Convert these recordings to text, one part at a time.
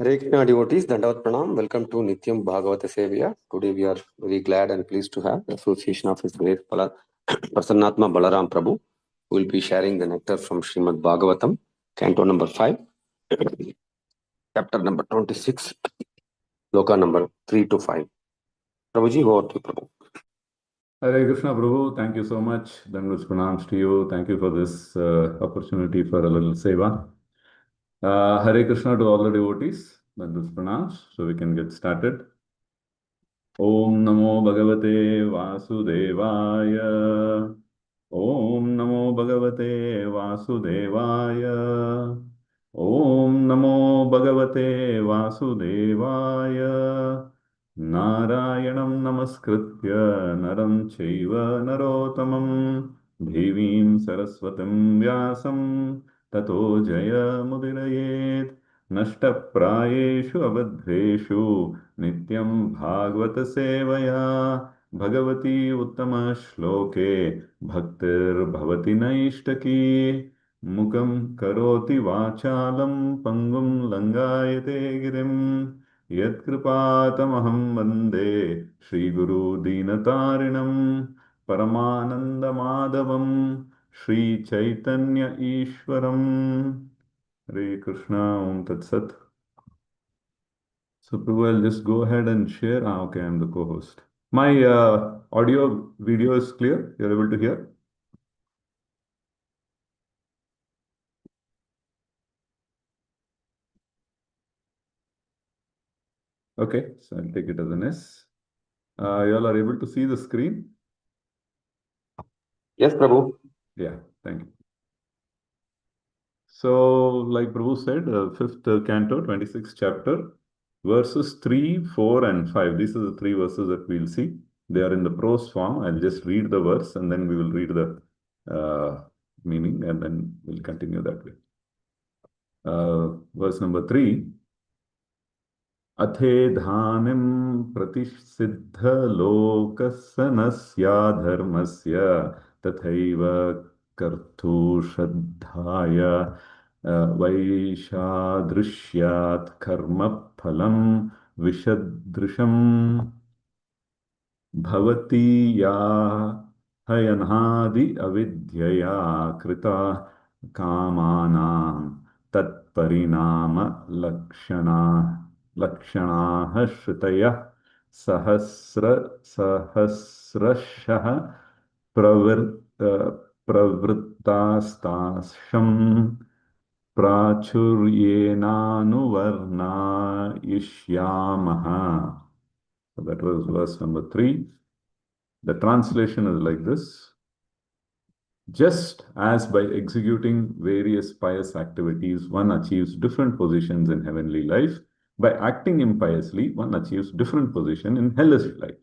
Hare Krishna devotees, Dandavat Pranam. Welcome to Nityam Bhagavata Sevaya. Today we are very glad and pleased to have the association of His Grace Prasannatma Balaram Prabhu, who will be sharing the nectar from Srimad Bhagavatam, Canto number 5, chapter number 26, Loka number 3 to 5. Prabhuji, over to you, Prabhu. Hare Krishna Prabhu, thank you so much. Dandavat Pranams to you. Thank you for this opportunity for a little seva. Hare Krishna to all the devotees. Dandavat Pranams. So we can get started. Om Namo Bhagavate Vasudevaya. Om Namo Bhagavate Vasudevaya. Om Namo Bhagavate Vasudevaya. Narayanam Namaskritya Naram Chaiva Narotamam Devim Saraswatam Vyasam Tato Jaya Mudirayet Nashtaprayeshu Abadheshu Nityam Bhagavata Sevaya Bhagavati Uttama Shloke Bhaktir Bhavati Naishtaki Mukam Karoti Vachalam Pangum Langayate Girim Yatkripātamaham Vande Shri Guru Dinatarinam Paramananda Madhavam Shri Chaitanya Ishwaram. Hare Krishna, Om Tat Sat. So, Prabhu, I'll just go ahead and share. Okay, I'm the co-host. My audio video is clear? You're able to hear? Okay, so I'll take it as an S. You all are able to see the screen? Yes, Prabhu. Yeah, thank you. So, like Prabhu said, 5th canto, 26th chapter, verses 3, 4, and 5. These are the three verses that we'll see. They are in the prose form. I'll just read the verse and then we will read the meaning and then we'll continue that way. Verse number 3. Athedhanim pratisiddhalokassanasya dharmasya tathaiva kartu shraddhaya vaishadrishyat karma phalam vishadrisham bhavati ya hayanhadi avidyaya krita kamanam tatparinama lakshana shrutaya sahasrashah pravrittastasam prachuryenaanuvarnayishyamaha. So that was verse number 3. The translation is like this. Just as by executing various pious activities, one achieves different positions in heavenly life, by acting impiously, one achieves different position in hellish life.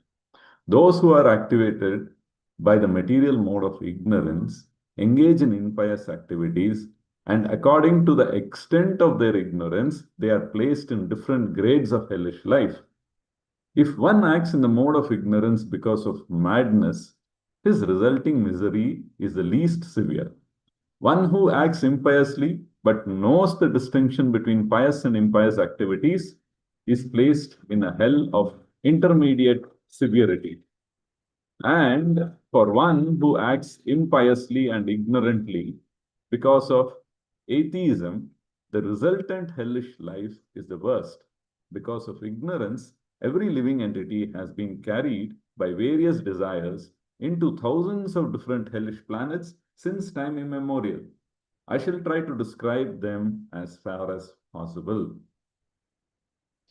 Those who are activated by the material mode of ignorance engage in impious activities, and according to the extent of their ignorance, they are placed in different grades of hellish life. If one acts in the mode of ignorance because of madness, his resulting misery is the least severe. One who acts impiously but knows the distinction between pious and impious activities is placed in a hell of intermediate severity. And for one who acts impiously and ignorantly because of atheism, the resultant hellish life is the worst. Because of ignorance, every living entity has been carried by various desires into thousands of different hellish planets since time immemorial. I shall try to describe them as far as possible.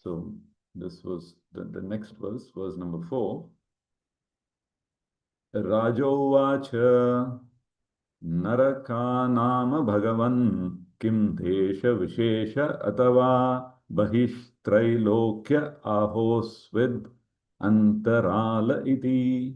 So this was the next verse, verse number 4. Rajovacha Narakānāma Bhagavan Kim Desha Vishesha Atava Bahishtrailokya Ahosvid Antarala Iti.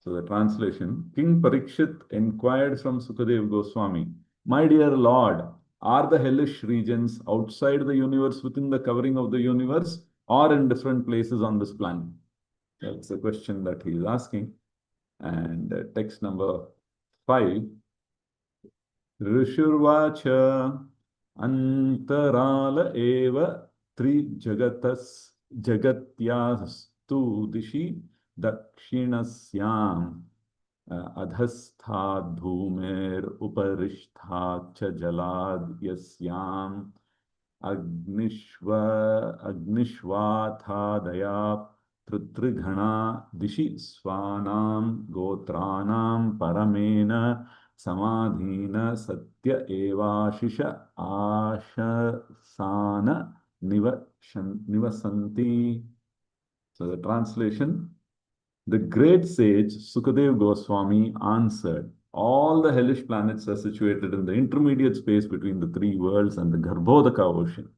So the translation, King Parikshit inquired from Sukadev Goswami, my dear Lord, are the hellish regions outside the universe, within the covering of the universe, or in different places on this planet? That's the question that he is asking. And text number 5. Rishurvacha Antarala eva tri jagatyastu dishi dakshinasyam adhasthat bhumer uparishthak cha jalad yasyam Agnishvathadaya Tritrigana Dishi Svanam Gotranam Paramena Samadhina Satya Evashisha Ashasana Nivasanti. So the translation, the great sage Sukadev Goswami answered, all the hellish planets are situated in the intermediate space between the three worlds and the Garbhodaka ocean.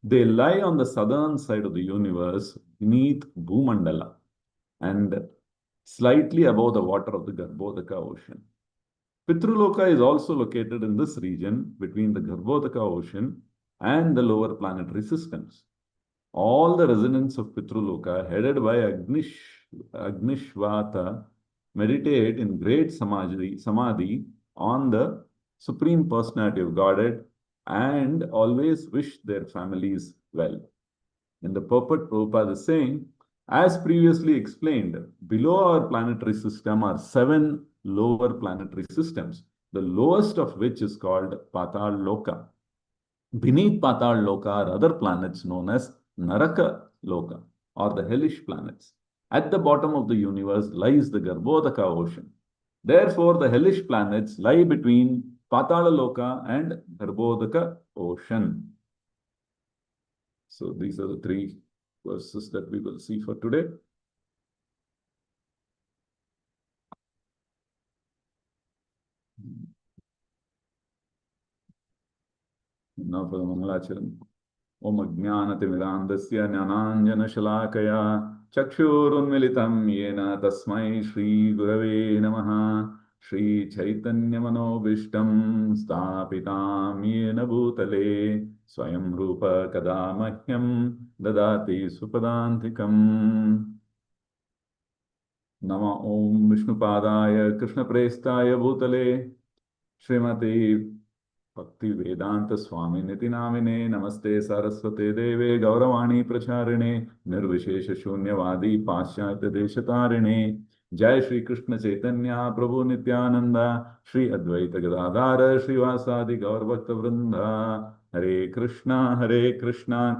They lie on the southern side of the universe beneath Bhumandala and slightly above the water of the Garbhodaka ocean. Pitruloka is also located in this region between the Garbhodaka ocean and the lower planetary systems. All the residents of Pitruloka, headed by Agnishvata, meditate in great samadhi on the Supreme Personality of Godhead and always wish their families well. In the purport, Prabhupada is saying, as previously explained, below our planetary system are 7 lower planetary systems, the lowest of which is called Patal Loka. Beneath Patal Loka are other planets known as Naraka Loka, or the hellish planets. At the bottom of the universe lies the Garbhodaka ocean. Therefore, the hellish planets lie between Patala Loka and Garbhodaka ocean. So these are the 3 verses that we will see for today. Now for the Mangalacharan. Om Ajnanatimirandasya Jnananjanashalakaya Chakshurunmilitam Yena Tasmai Shri Gurave Namaha Shri Chaitanya Manobishtam Stapitam Yena Bhutale Swayam Rupa Kadamahyam Dadati Supadantikam Nama Om Vishnupadaya Krishna Prestaya Bhutale Srimati Bhakti Vedanta Swami Niti Namine Namaste Saraswate Deve Gauravani Pracharine Nirvishesha Shunyavadi Paschatya Deshatarine Jai Shri Krishna Chaitanya Prabhu Nityananda Shri Advaita Gadadhara Shri Vasadi Gaur Bhakta Vrinda Hare Krishna Krishna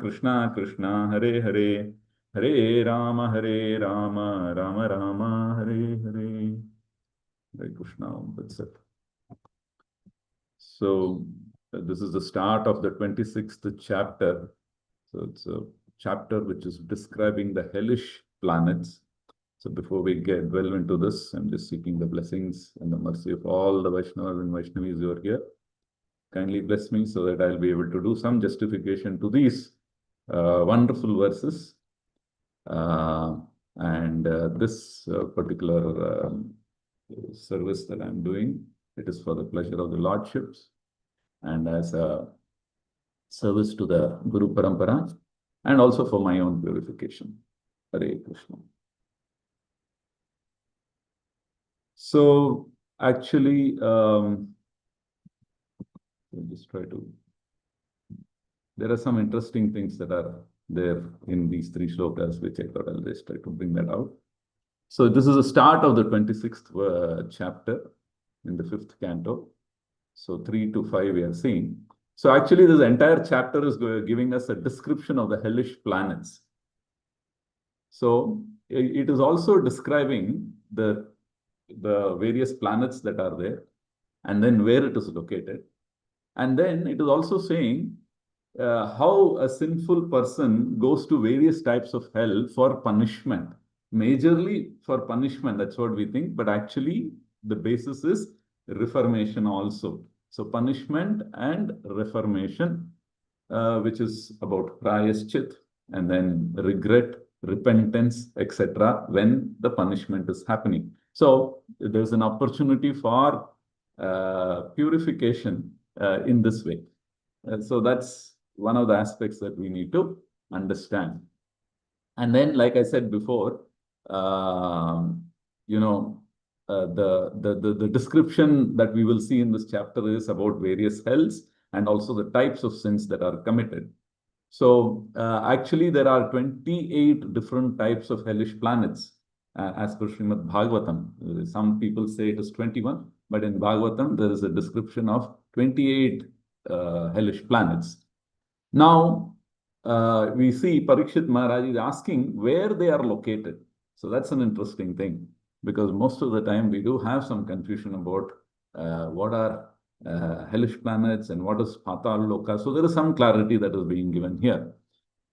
Krishna Hare Hare Hare Rama Rama Rama Hare Hare Hare Krishna. That's it. So this is the start of the 26th chapter. So it's a chapter which is describing the hellish planets. So before we delve into this, I'm just seeking the blessings and the mercy of all the Vaishnavas and Vaishnavis who are here. Kindly bless me so that I'll be able to do some justification to these wonderful verses. This particular service that I'm doing, it is for the pleasure of the Lordships and as a service to the Guru Parampara and also for my own purification. Hare Krishna. So actually, I'll just try to, there are some interesting things that are there in these 3 shlokas, which I thought I'll just try to bring that out. So this is the start of the 26th chapter in the 5th canto. So 3 to 5 we are seeing. So actually this entire chapter is giving us a description of the hellish planets. So it is also describing the various planets that are there and then where it is located. And then it is also saying how a sinful person goes to various types of hell for punishment. Majorly for punishment, that's what we think, but actually the basis is reformation also. So punishment and reformation, which is about prayaschit and then regret, repentance, etc. when the punishment is happening. So there's an opportunity for purification in this way. So that's one of the aspects that we need to understand. And then, like I said before, the description that we will see in this chapter is about various hells and also the types of sins that are committed. So actually, there are 28 different types of hellish planets as per Srimad Bhagavatam. Some people say it is 21, but in Bhagavatam, there is a description of 28 hellish planets. Now, we see Parikshit Maharaj is asking where they are located. So that's an interesting thing, because most of the time we do have some confusion about what are hellish planets and what is Patal Loka. So there is some clarity that is being given here.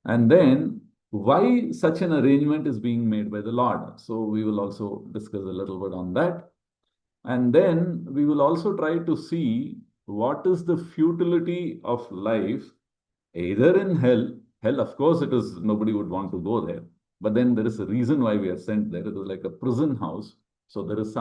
And then why such an arrangement is being made by the Lord. So we will also discuss a little bit on that. And then we will also try to see what is the futility of life, either in hell. Hell, of course, it is, nobody would want to go there. But then there is a reason why we are sent there. It is like a prison house. So there is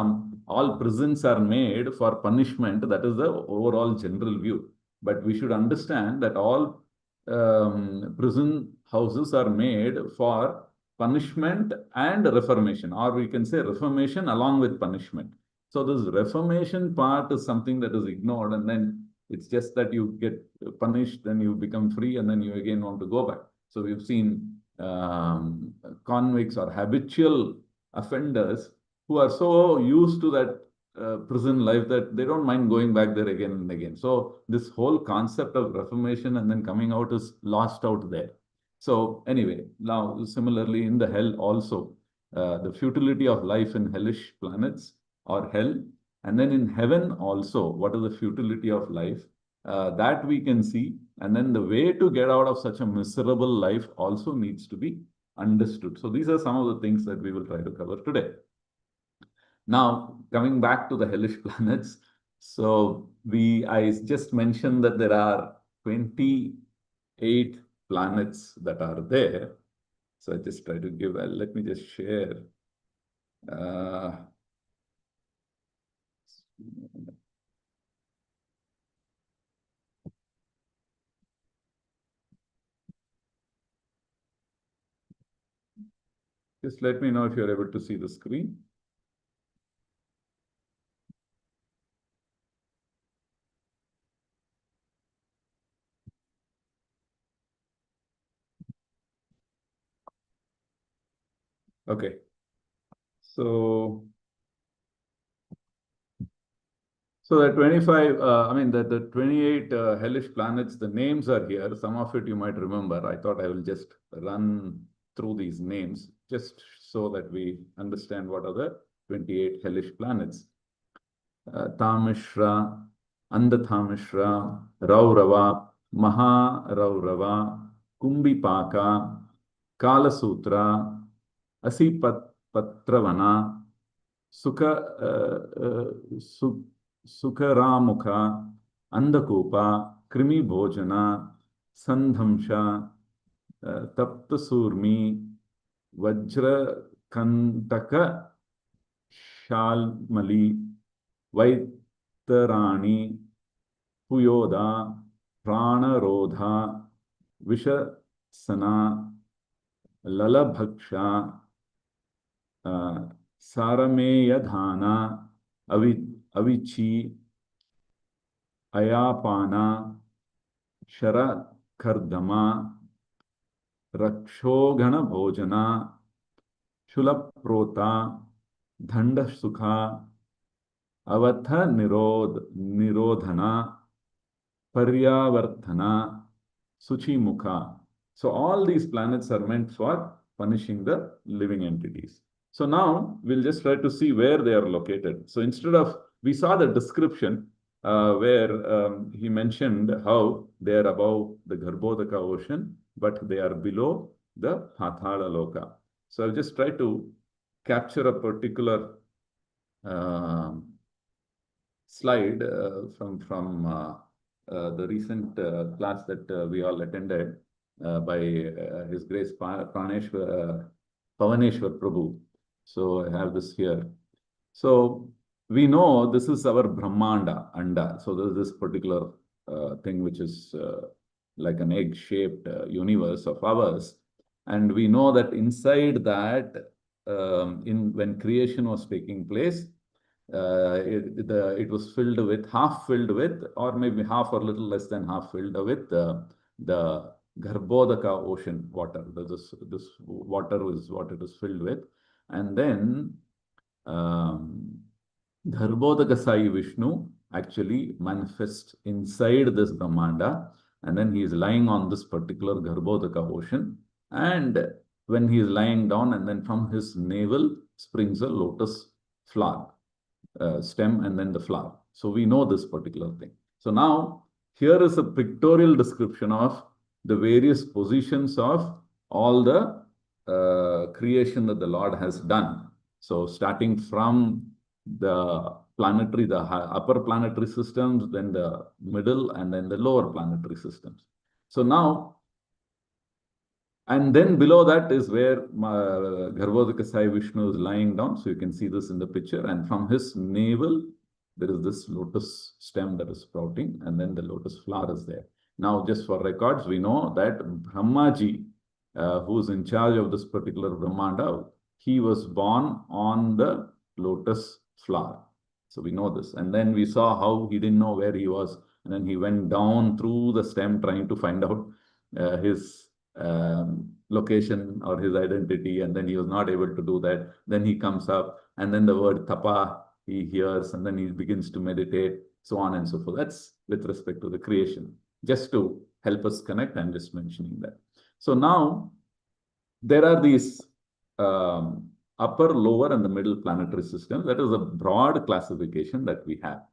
all prisons are made for punishment. That is the overall general view. But we should understand that all prison houses are made for punishment and reformation, or we can say reformation along with punishment. So this reformation part is something that is ignored, and then it's just that you get punished, then you become free, and then you again want to go back. So we've seen convicts or habitual offenders who are so used to that prison life that they don't mind going back there again and again. So this whole concept of reformation and then coming out is lost out there. So anyway, now similarly in the hell also, the futility of life in hellish planets or hell, and then in heaven also, what is the futility of life? That we can see. And then the way to get out of such a miserable life also needs to be understood. So these are some of the things that we will try to cover today. Now, coming back to the hellish planets. So I just mentioned that there are 28 planets that are there. So I just try to give, let me just share. Just let me know if you're able to see the screen. Okay. So the 25, the 28 hellish planets, the names are here. Some of it you might remember. I thought I will just run through these names just so that we understand what are the 28 hellish planets. Tamishra, Andathamishra, Raurava, Maharaurava, Kumbhipaka, Kalasutra, Asipatravana, Sukaramukha, Andakupa, Krimi Bhojana, Sandhamsha, Taptasurmi, Vajra Kantaka, Shalmali, Vaitarani, Puyoda, Pranarodha, Vishasana, Lalabhaksha, Sarameyadhana, Avichi, Ayapana, Sharakardama, Rakshogana Bhojana, Shulaprota, Dhandasukha, Avatha Nirodhana, Paryavarthana, Suchimukha. So all these planets are meant for punishing the living entities. So now we'll just try to see where they are located. So instead of, we saw the description where he mentioned how they are above the Garbhodaka ocean, but they are below the Pathala Loka. So I'll just try to capture a particular slide from the recent class that we all attended by His Grace Pavaneshwar Prabhu. So I have this here. So we know this is our Brahmanda, Anda. So there's this particular thing which is like an egg-shaped universe of ours. And we know that inside that, when creation was taking place, it was filled with, half filled with, or maybe half or little less than half filled with the Garbhodaka ocean water. This water was what it was filled with. And then Garbhodaka Sai Vishnu actually manifests inside this Brahmanda, and then he is lying on this particular Garbhodaka ocean. And when he is lying down, and then from his navel springs a lotus flower. Stem and then the flower. So we know this particular thing. So now here is a pictorial description of the various positions of all the creation that the Lord has done. So starting from the planetary, the upper planetary systems, then the middle, and then the lower planetary systems. So now, and then below that is where Garbhodaka Sai Vishnu is lying down. So you can see this in the picture. And from his navel, there is this lotus stem that is sprouting, and then the lotus flower is there. Now, just for records, we know that Brahmaji, who is in charge of this particular Brahmanda, he was born on the lotus flower. So we know this. And then we saw how he didn't know where he was. And then he went down through the stem trying to find out his location or his identity, and then he was not able to do that. Then he comes up, and then the word tapa he hears, and then he begins to meditate, so on and so forth. That's with respect to the creation. Just to help us connect, I'm just mentioning that. So now there are these upper, lower, and the middle planetary systems. That is a broad classification that we have.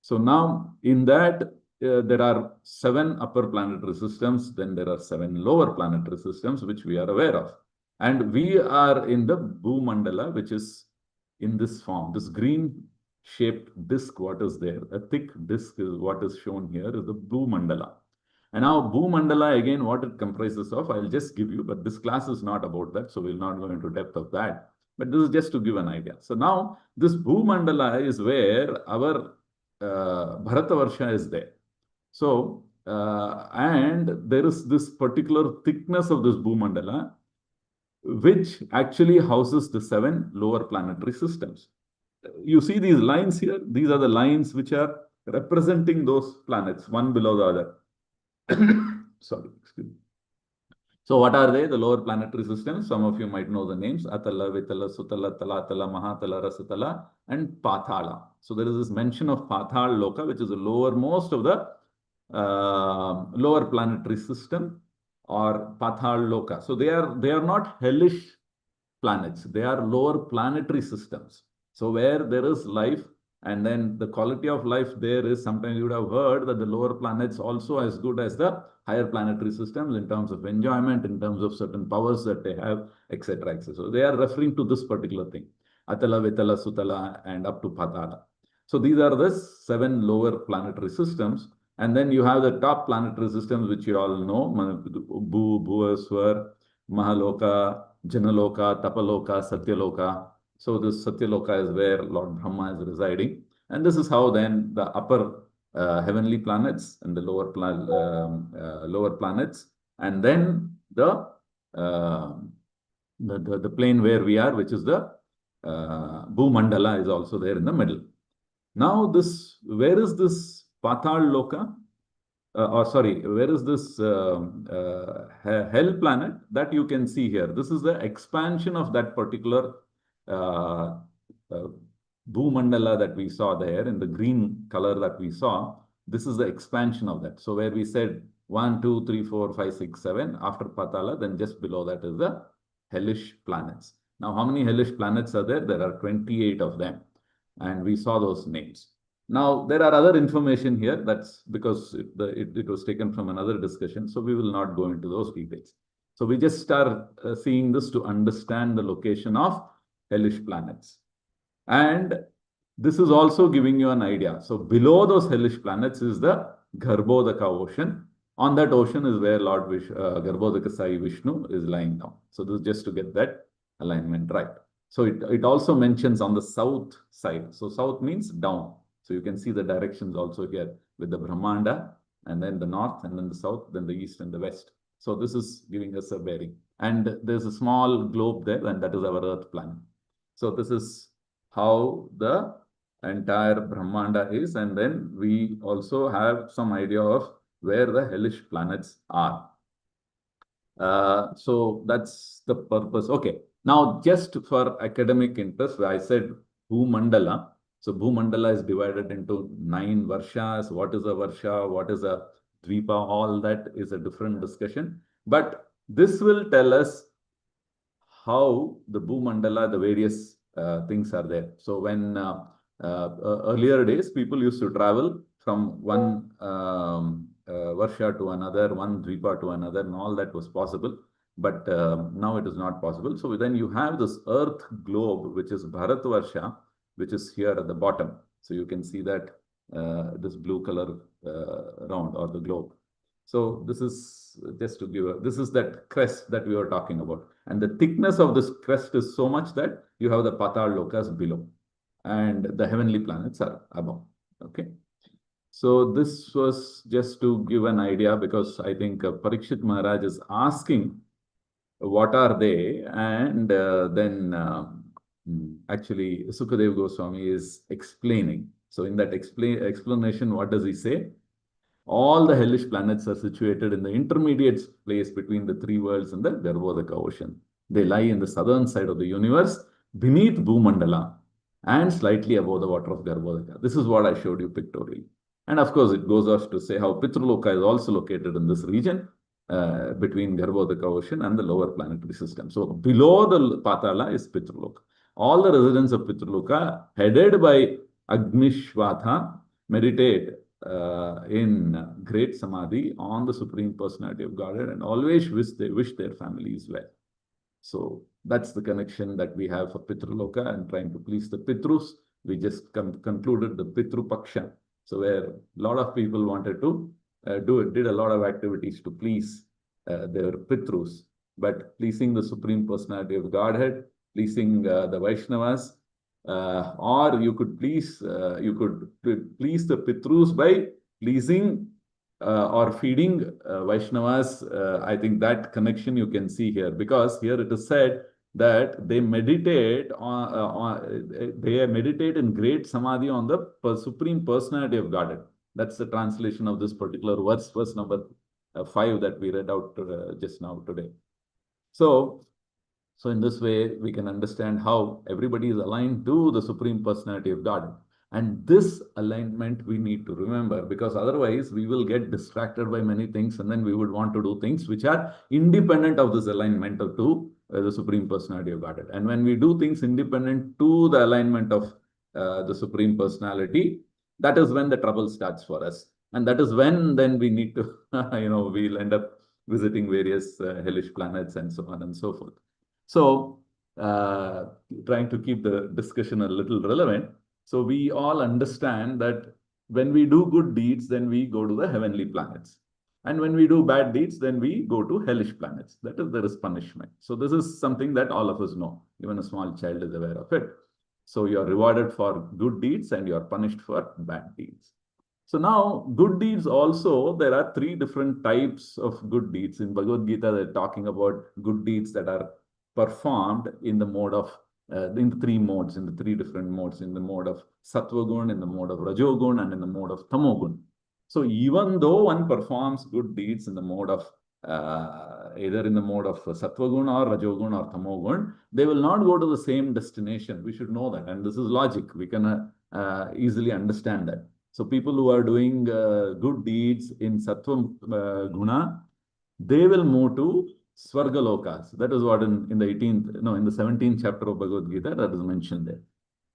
So now in that, there are 7 upper planetary systems, then there are 7 lower planetary systems, which we are aware of. And we are in the Bhumandala, which is in this form, this green-shaped disk, what is there, a thick disk is what is shown here, is the Bhumandala. And now Bhumandala, again, what it comprises of, I'll just give you, but this class is not about that, so we'll not go into depth of that. But this is just to give an idea. So now, this Bhumandala is where our Bharatavarsha is there. So, and there is this particular thickness of this Bhumandala, which actually houses the 7 lower planetary systems. You see these lines here? These are the lines which are representing those planets, one below the other. Sorry, excuse me. So what are they? The lower planetary systems. Some of you might know the names: Atala, Vitala, Sutala, Talatala, Mahatala, Rasatala, and Pathala. So there is this mention of Pathal Loka, which is the lowermost of the lower planetary system, or Pathal Loka. So they are not hellish planets. They are lower planetary systems. So where there is life, and then the quality of life there is, sometimes you would have heard that the lower planets also as good as the higher planetary systems in terms of enjoyment, in terms of certain powers that they have, etc. etc. So they are referring to this particular thing: Atala, Vitala, Sutala, and up to Patala. So these are the 7 lower planetary systems. And then you have the top planetary systems, which you all know: Bhu, Bhuvaswar, Mahaloka, Janaloka, Tapaloka, Satyaloka. So this Satyaloka is where Lord Brahma is residing. And this is how then the upper heavenly planets and the lower planets, and then the plane where we are, which is the Bhumandala, is also there in the middle. Now where is this Patal Loka? Where is this hell planet that you can see here? This is the expansion of that particular Bhumandala that we saw there in the green color that we saw. This is the expansion of that. So where we said 1, 2, 3, 4, 5, 6, 7, after Patala, then just below that is the hellish planets. Now, how many hellish planets are there? There are 28 of them. And we saw those names. Now, there are other information here. That's because it was taken from another discussion. So we will not go into those details. So we just start seeing this to understand the location of hellish planets. And this is also giving you an idea. So below those hellish planets is the Garbhodaka ocean. On that ocean is where Lord Garbhodaka Sai Vishnu is lying down. So this is just to get that alignment right. So it also mentions on the south side. So south means down. So you can see the directions also here with the Brahmanda, and then the north, and then the south, then the east and the west. So this is giving us a bearing. And there's a small globe there, and that is our Earth planet. So this is how the entire Brahmanda is, and then we also have some idea of where the hellish planets are. So that's the purpose. Okay. Now, just for academic interest, I said Bhumandala. So Bhumandala is divided into 9 Varshas. What is a Varsha? What is a Dvipa? All that is a different discussion. But this will tell us how the Bhumandala, the various things are there. So when earlier days, people used to travel from one Varsha to another, one Dvipa to another, and all that was possible. But now it is not possible. So then you have this Earth globe, which is Bharat Varsha, which is here at the bottom. So you can see that this blue color round or the globe. So this is just to give this is that crest that we were talking about. And the thickness of this crest is so much that you have the Patal Lokas below and the heavenly planets are above. Okay. So this was just to give an idea, because I think Parikshit Maharaj is asking what are they, and then actually Sukadev Goswami is explaining. So in that explanation, what does he say? All the hellish planets are situated in the intermediate place between the 3 worlds and the Garbhodaka ocean. They lie in the southern side of the universe, beneath Bhumandala, and slightly above the water of Garbhodaka. This is what I showed you pictorially. And of course, it goes off to say how Pitraloka is also located in this region between Garbhodaka ocean and the lower planetary system. So below the Patala is Pitraloka. All the residents of Pitraloka, headed by Agnishvatha, meditate in great samadhi on the Supreme Personality of Godhead and always wish their families well. So that's the connection that we have for Pitraloka and trying to please the Pitrus. We just concluded the Pitru Paksha. So where a lot of people wanted to did a lot of activities to please their Pitrus, but pleasing the Supreme Personality of Godhead, pleasing the Vaishnavas, or you could please the Pitrus by pleasing or feeding Vaishnavas. I think that connection you can see here, because here it is said that they meditate they meditate in great samadhi on the Supreme Personality of Godhead. That's the translation of this particular verse number 5 that we read out just now today. So in this way, we can understand how everybody is aligned to the Supreme Personality of God. And this alignment we need to remember, because otherwise we will get distracted by many things, and then we would want to do things which are independent of this alignment to the Supreme Personality of Godhead. And when we do things independent to the alignment of the Supreme Personality, that is when the trouble starts for us. And that is when then we need to, we'll end up visiting various hellish planets and so on and so forth. So, trying to keep the discussion a little relevant. So, we all understand that when we do good deeds, then we go to the heavenly planets. And when we do bad deeds, then we go to hellish planets. That is, there is punishment. So, this is something that all of us know. Even a small child is aware of it. So, you are rewarded for good deeds and you are punished for bad deeds. So now, good deeds also, there are 3 different types of good deeds. In Bhagavad Gita, they're talking about good deeds that are performed in the mode of, in the 3 modes, in the 3 different modes, in the mode of Sattva-gun, in the mode of Rajogun, and in the mode of Tamogun. So even though one performs good deeds in the mode of, either in the mode of Sattva-gun or Rajogun or Tamogun, they will not go to the same destination. We should know that. And this is logic. We can easily understand that. So people who are doing good deeds in Sattva Guna, they will move to Svargalokas. That is what in the 18th, no, in the 17th chapter of Bhagavad Gita, that is mentioned there.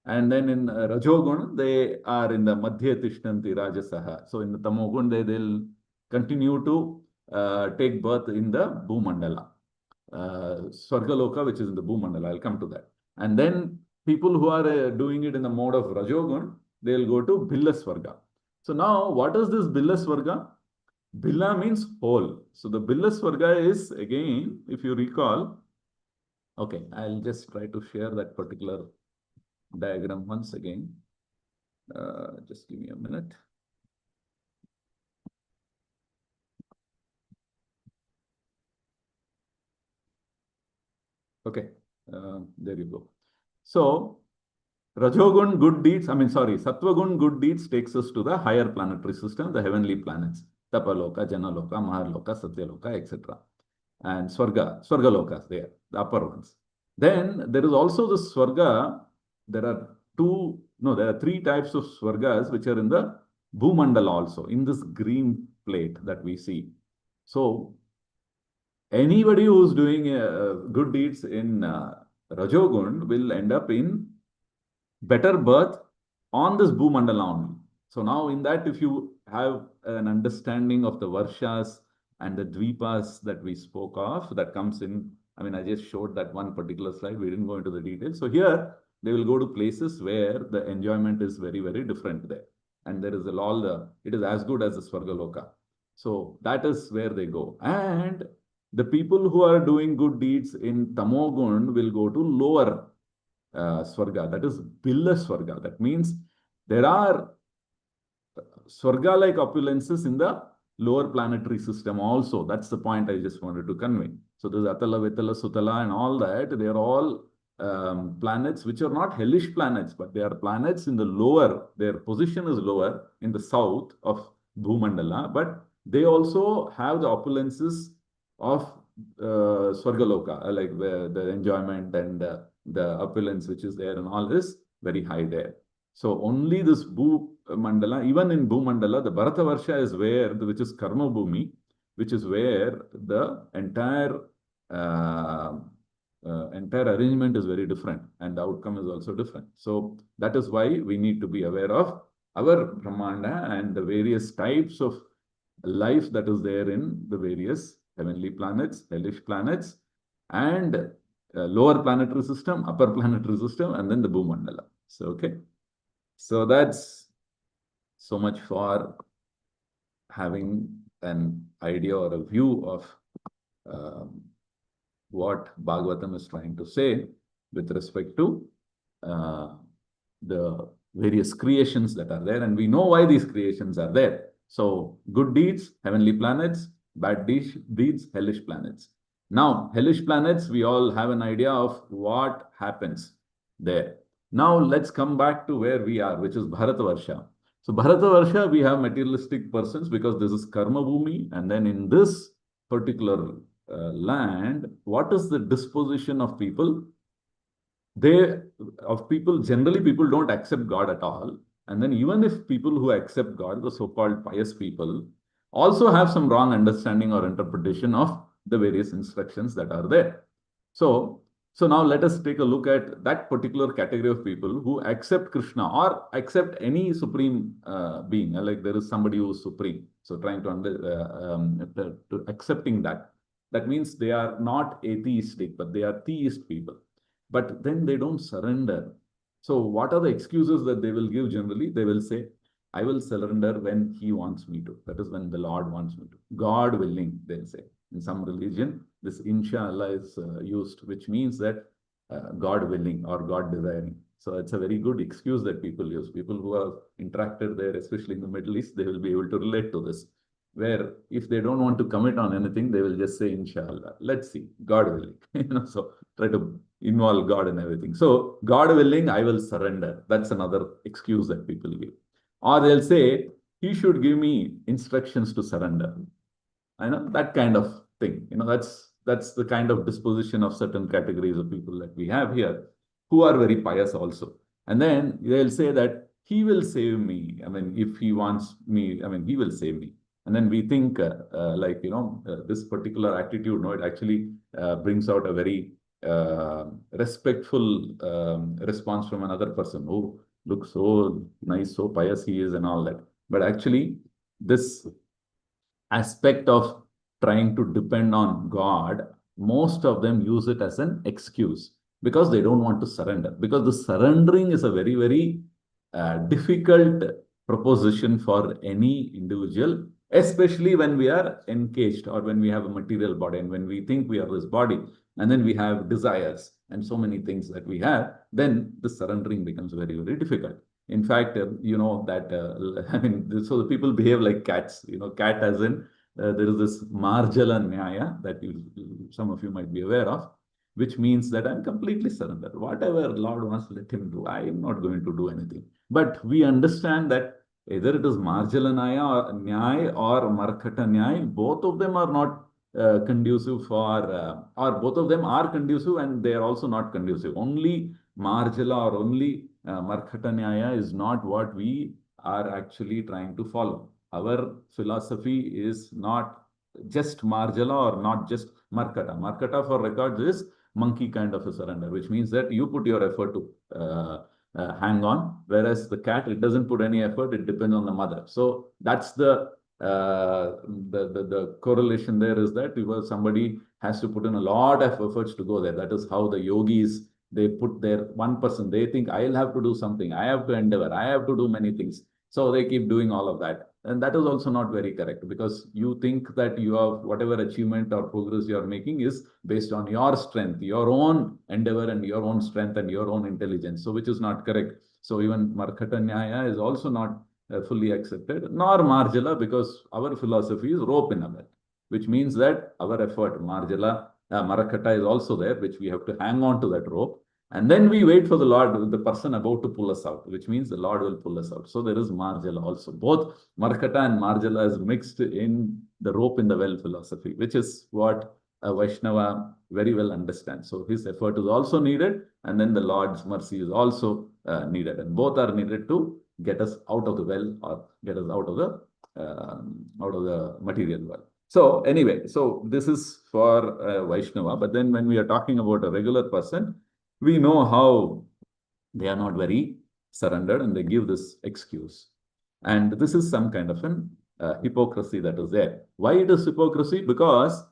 And then in Rajogun, they are in the Madhya Tishtanti Rajasaha. So in the Tamogun, they'll continue to take birth in the Bhumandala. Svargaloka, which is in the Bhumandala. I'll come to that. And then people who are doing it in the mode of Rajogun, they'll go to Billasvarga. So now, what is this Billasvarga? Billa means whole. So the Billasvarga is, again, if you recall, okay, I'll just try to share that particular diagram once again. Just give me a minute. Okay, there you go. So, Rajogun good deeds, Sattvagun good deeds takes us to the higher planetary system, the heavenly planets, Tapaloka, Janaloka, Maharloka, Satyaloka, etc. And Swarga Lokas there, the upper ones. Then there is also the Swarga. There are three types of Swargas which are in the Bhumandala also, in this green plate that we see. So anybody who's doing good deeds in Rajogun will end up in better birth on this Bhumandala only. So now in that, if you have an understanding of the Varshas and the Dvipas that we spoke of, that comes in, I just showed that one particular slide, we didn't go into the details. So here, they will go to places where the enjoyment is very, very different there. And there is it is as good as the Swargaloka. So that is where they go. And the people who are doing good deeds in Tamogun will go to lower Swarga, that is Billa Swarga. That means there are Swarga-like opulences in the lower planetary system also. That's the point I just wanted to convey. So there's Atala, Vitala, Sutala and all that. They are all planets which are not hellish planets, but they are planets in the lower, their position is lower in the south of Bhumandala, but they also have the opulences of Swargaloka, like the enjoyment and the opulence which is there and all is very high there. So only this Mandala, even in Bhumandala, the Bharata Varsha is where, which is Karma Bhumi, which is where the entire arrangement is very different and the outcome is also different. So that is why we need to be aware of our Brahmanda and the various types of life that is there in the various heavenly planets, hellish planets, and lower planetary system, upper planetary system, and then the Bhumandala. So, okay. So that's so much for having an idea or a view of what Bhagavatam is trying to say with respect to the various creations that are there. And we know why these creations are there. So good deeds, heavenly planets, bad deeds, hellish planets. Now, hellish planets, we all have an idea of what happens there. Now, let's come back to where we are, which is Bharatavarsha. So, Bharatavarsha, we have materialistic persons because this is Karma Bhumi. And then in this particular land, what is the disposition of people? Generally, people don't accept God at all. And then even if people who accept God, the so-called pious people, also have some wrong understanding or interpretation of the various instructions that are there. So now let us take a look at that particular category of people who accept Krishna or accept any supreme being, like there is somebody who is supreme. So trying to accepting that. That means they are not atheistic, but they are theist people. But then they don't surrender. So what are the excuses that they will give generally? They will say, I will surrender when he wants me to. That is when the Lord wants me to. God willing, they'll say. In some religion, this inshallah is used, which means that God willing or God desiring. So it's a very good excuse that people use. People who have interacted there, especially in the Middle East, they will be able to relate to this. Where if they don't want to commit on anything, they will just say, inshallah, let's see, God willing. So try to involve God in everything. So God willing, I will surrender. That's another excuse that people give. Or they'll say, he should give me instructions to surrender. I know that kind of thing. That's the kind of disposition of certain categories of people that we have here, who are very pious also. And then they'll say that he will save me. If he wants me, he will save me. And then we think this particular attitude, it actually brings out a very respectful response from another person. Oh, looks so nice, so pious he is and all that. But actually, this aspect of trying to depend on God, most of them use it as an excuse because they don't want to surrender. Because the surrendering is a very, very difficult proposition for any individual, especially when we are encaged or when we have a material body and when we think we are this body and then we have desires and so many things that we have, then the surrendering becomes very, very difficult. In fact, so the people behave like cats. Cat as in, there is this Marjala Nyaya that some of you might be aware of. which means that I'm completely surrendered. Whatever Lord wants, let him do. I am not going to do anything. But we understand that either it is Marjala Nyaya or Markata Nyaya, both of them are not conducive for, or both of them are conducive and they are also not conducive. Only Marjala or only Markata Nyaya is not what we are actually trying to follow. Our philosophy is not just Marjala or not just Markata. Markata, for records, is monkey kind of a surrender, which means that you put your effort to hang on, whereas the cat, it doesn't put any effort, it depends on the mother. So that's the correlation there, is that because somebody has to put in a lot of efforts to go there. That is how the yogis, they put their 1%, they think I'll have to do something, I have to endeavor, I have to do many things. So they keep doing all of that. And that is also not very correct, because you think that you have whatever achievement or progress you are making is based on your strength, your own endeavor and your own strength and your own intelligence. So which is not correct. So even Markata Nyaya is also not fully accepted, nor Marjala, because our philosophy is rope in a belt, which means that our effort, Marakata is also there, which we have to hang on to that rope. And then we wait for the Lord, the person about to pull us out, which means the Lord will pull us out. So there is Marjala also. Both Marakata and Marjala is mixed in the rope in the well philosophy, which is what a Vaishnava very well understands. So his effort is also needed, and then the Lord's mercy is also needed. And both are needed to get us out of the well or get us out of the material world. So anyway, so this is for Vaishnava. But then when we are talking about a regular person, we know how they are not very surrendered and they give this excuse. And this is some kind of an hypocrisy that is there. Why it is hypocrisy? Because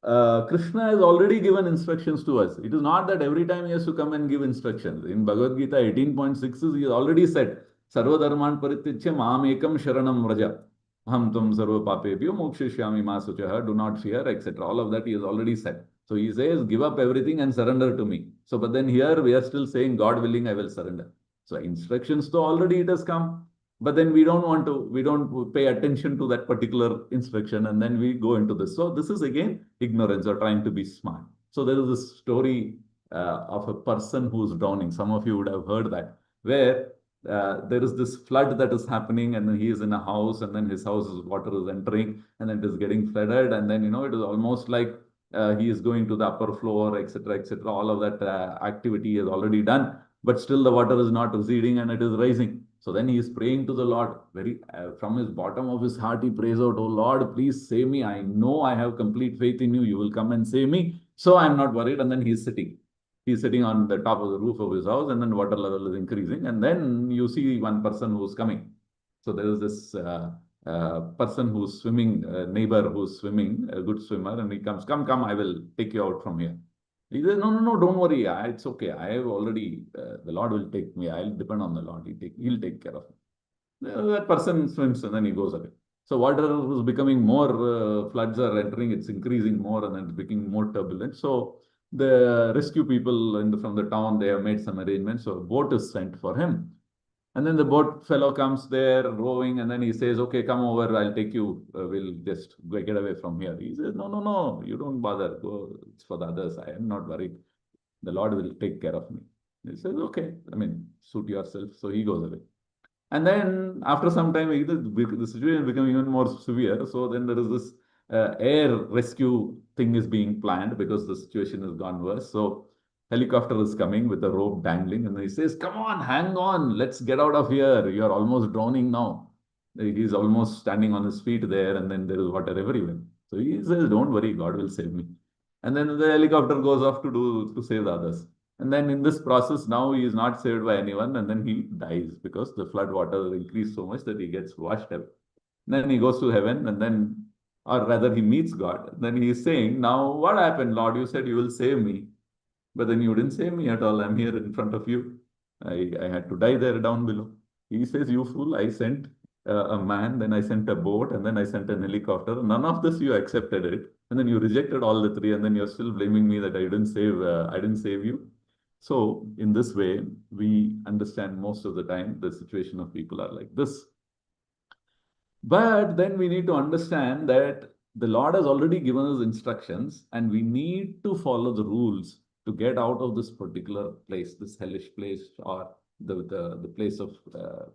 Krishna has already given instructions to us. It is not that every time he has to come and give instructions. In Bhagavad Gita 18.6, he has already said, Sarva dharman parityajya mam ekam sharanam vraja. Ham tum sarva papebhyo mokshishyami ma suchaha. Do not fear, etc. All of that he has already said. So he says, give up everything and surrender to me. So, but then here we are still saying, God willing, I will surrender. So instructions to already it has come. But then we don't pay attention to that particular instruction, and then we go into this. So this is again ignorance or trying to be smart. So there is this story of a person who's drowning. Some of you would have heard that, where there is this flood that is happening, and then he is in a house, and then his house water is entering, and it is getting flooded, and then it is almost like he is going to the upper floor, etc., etc. All of that activity is already done, but still the water is not receding and it is rising. So then he is praying to the Lord, very from his bottom of his heart, he prays out, "Oh Lord, please save me. I know I have complete faith in you. You will come and save me. So I'm not worried." And then he's sitting. He's sitting on the top of the roof of his house, and then water level is increasing. And then you see one person who's coming. So there is this person who's swimming, neighbor who's swimming, a good swimmer, and he comes, "Come, come, I will take you out from here." He says, "No, no, no, don't worry. It's okay. I have already, the Lord will take me. I'll depend on the Lord. He'll take care of me." That person swims and then he goes away. So water is becoming more, floods are entering, it's increasing more, and then it's becoming more turbulent. So the rescue people from the town, they have made some arrangements. So a boat is sent for him. And then the boat fellow comes there rowing, and then he says, "Okay, come over, I'll take you. We'll just get away from here." He says, "No, no, no, you don't bother. Go, it's for the others. I am not worried. The Lord will take care of me." He says, "Okay, I mean, suit yourself." So he goes away. And then after some time, the situation became even more severe. So then there is this air rescue thing is being planned because the situation has gone worse. So helicopter is coming with a rope dangling, and he says, "Come on, hang on, let's get out of here. You're almost drowning now." He's almost standing on his feet there, and then there is water everywhere. So he says, "Don't worry, God will save me." And then the helicopter goes off to save the others. And then in this process, now he is not saved by anyone, and then he dies because the flood water increased so much that he gets washed away. Then he goes to heaven, and then, or rather, he meets God. Then he is saying, "Now, what happened, Lord? You said you will save me, but then you didn't save me at all. I'm here in front of you. I had to die there down below." He says, "You fool, I sent a man, then I sent a boat, and then I sent an helicopter. None of this you accepted it. And then you rejected all the three, and then you're still blaming me that I didn't save you." So in this way, we understand most of the time the situation of people are like this. But then we need to understand that the Lord has already given us instructions, and we need to follow the rules to get out of this particular place, this hellish place, or the place of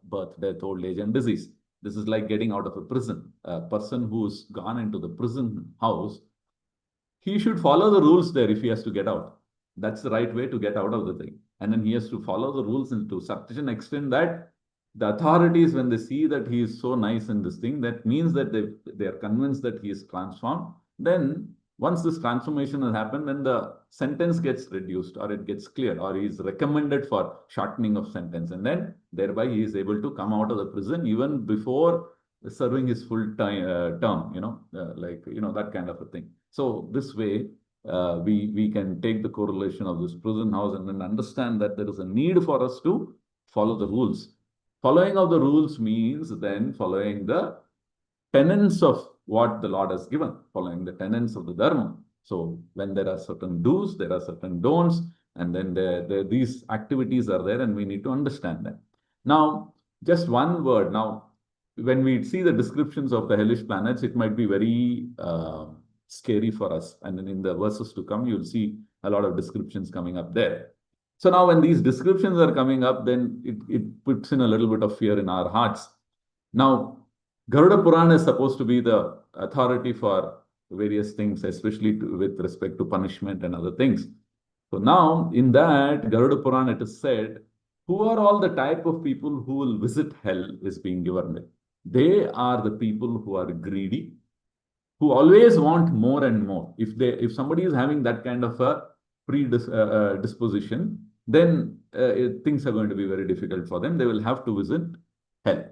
birth, death, old age, and disease. This is like getting out of a prison. A person who's gone into the prison house, he should follow the rules there if he has to get out. That's the right way to get out of the thing. And then he has to follow the rules to such an extent that the authorities, when they see that he is so nice in this thing, that means that they are convinced that he is transformed. Then once this transformation has happened, then the sentence gets reduced, or it gets cleared, or he is recommended for shortening of sentence. And then thereby he is able to come out of the prison even before serving his full time term, that kind of a thing. So this way, we can take the correlation of this prison house and then understand that there is a need for us to follow the rules. Following of the rules means then following the tenets of what the Lord has given, following the tenets of the Dharma. So when there are certain do's, there are certain don'ts, and then these activities are there, and we need to understand them. Now, just one word. Now, when we see the descriptions of the hellish planets, it might be very scary for us. And then in the verses to come, you'll see a lot of descriptions coming up there. So now when these descriptions are coming up, then it puts in a little bit of fear in our hearts. Now, Garuda Purana is supposed to be the authority for various things, especially with respect to punishment and other things. So now, in that Garuda Purana, it is said, who are all the type of people who will visit hell is being given with. They are the people who are greedy, who always want more and more. If somebody is having that kind of a predisposition, then things are going to be very difficult for them. They will have to visit hell.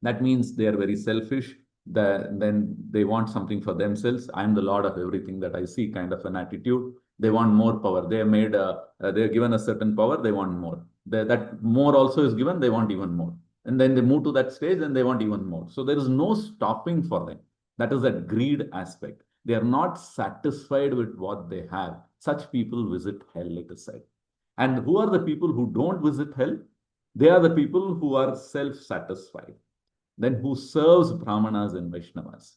That means they are very selfish. Then they want something for themselves. I am the Lord of everything that I see, kind of an attitude. They want more power. They are given a certain power. They want more. That more also is given. They want even more. And then they move to that stage and they want even more. So there is no stopping for them. That is that greed aspect. They are not satisfied with what they have. Such people visit hell, it is said. And who are the people who don't visit hell? They are the people who are self-satisfied. Then who serves Brahmanas and Vaishnavas.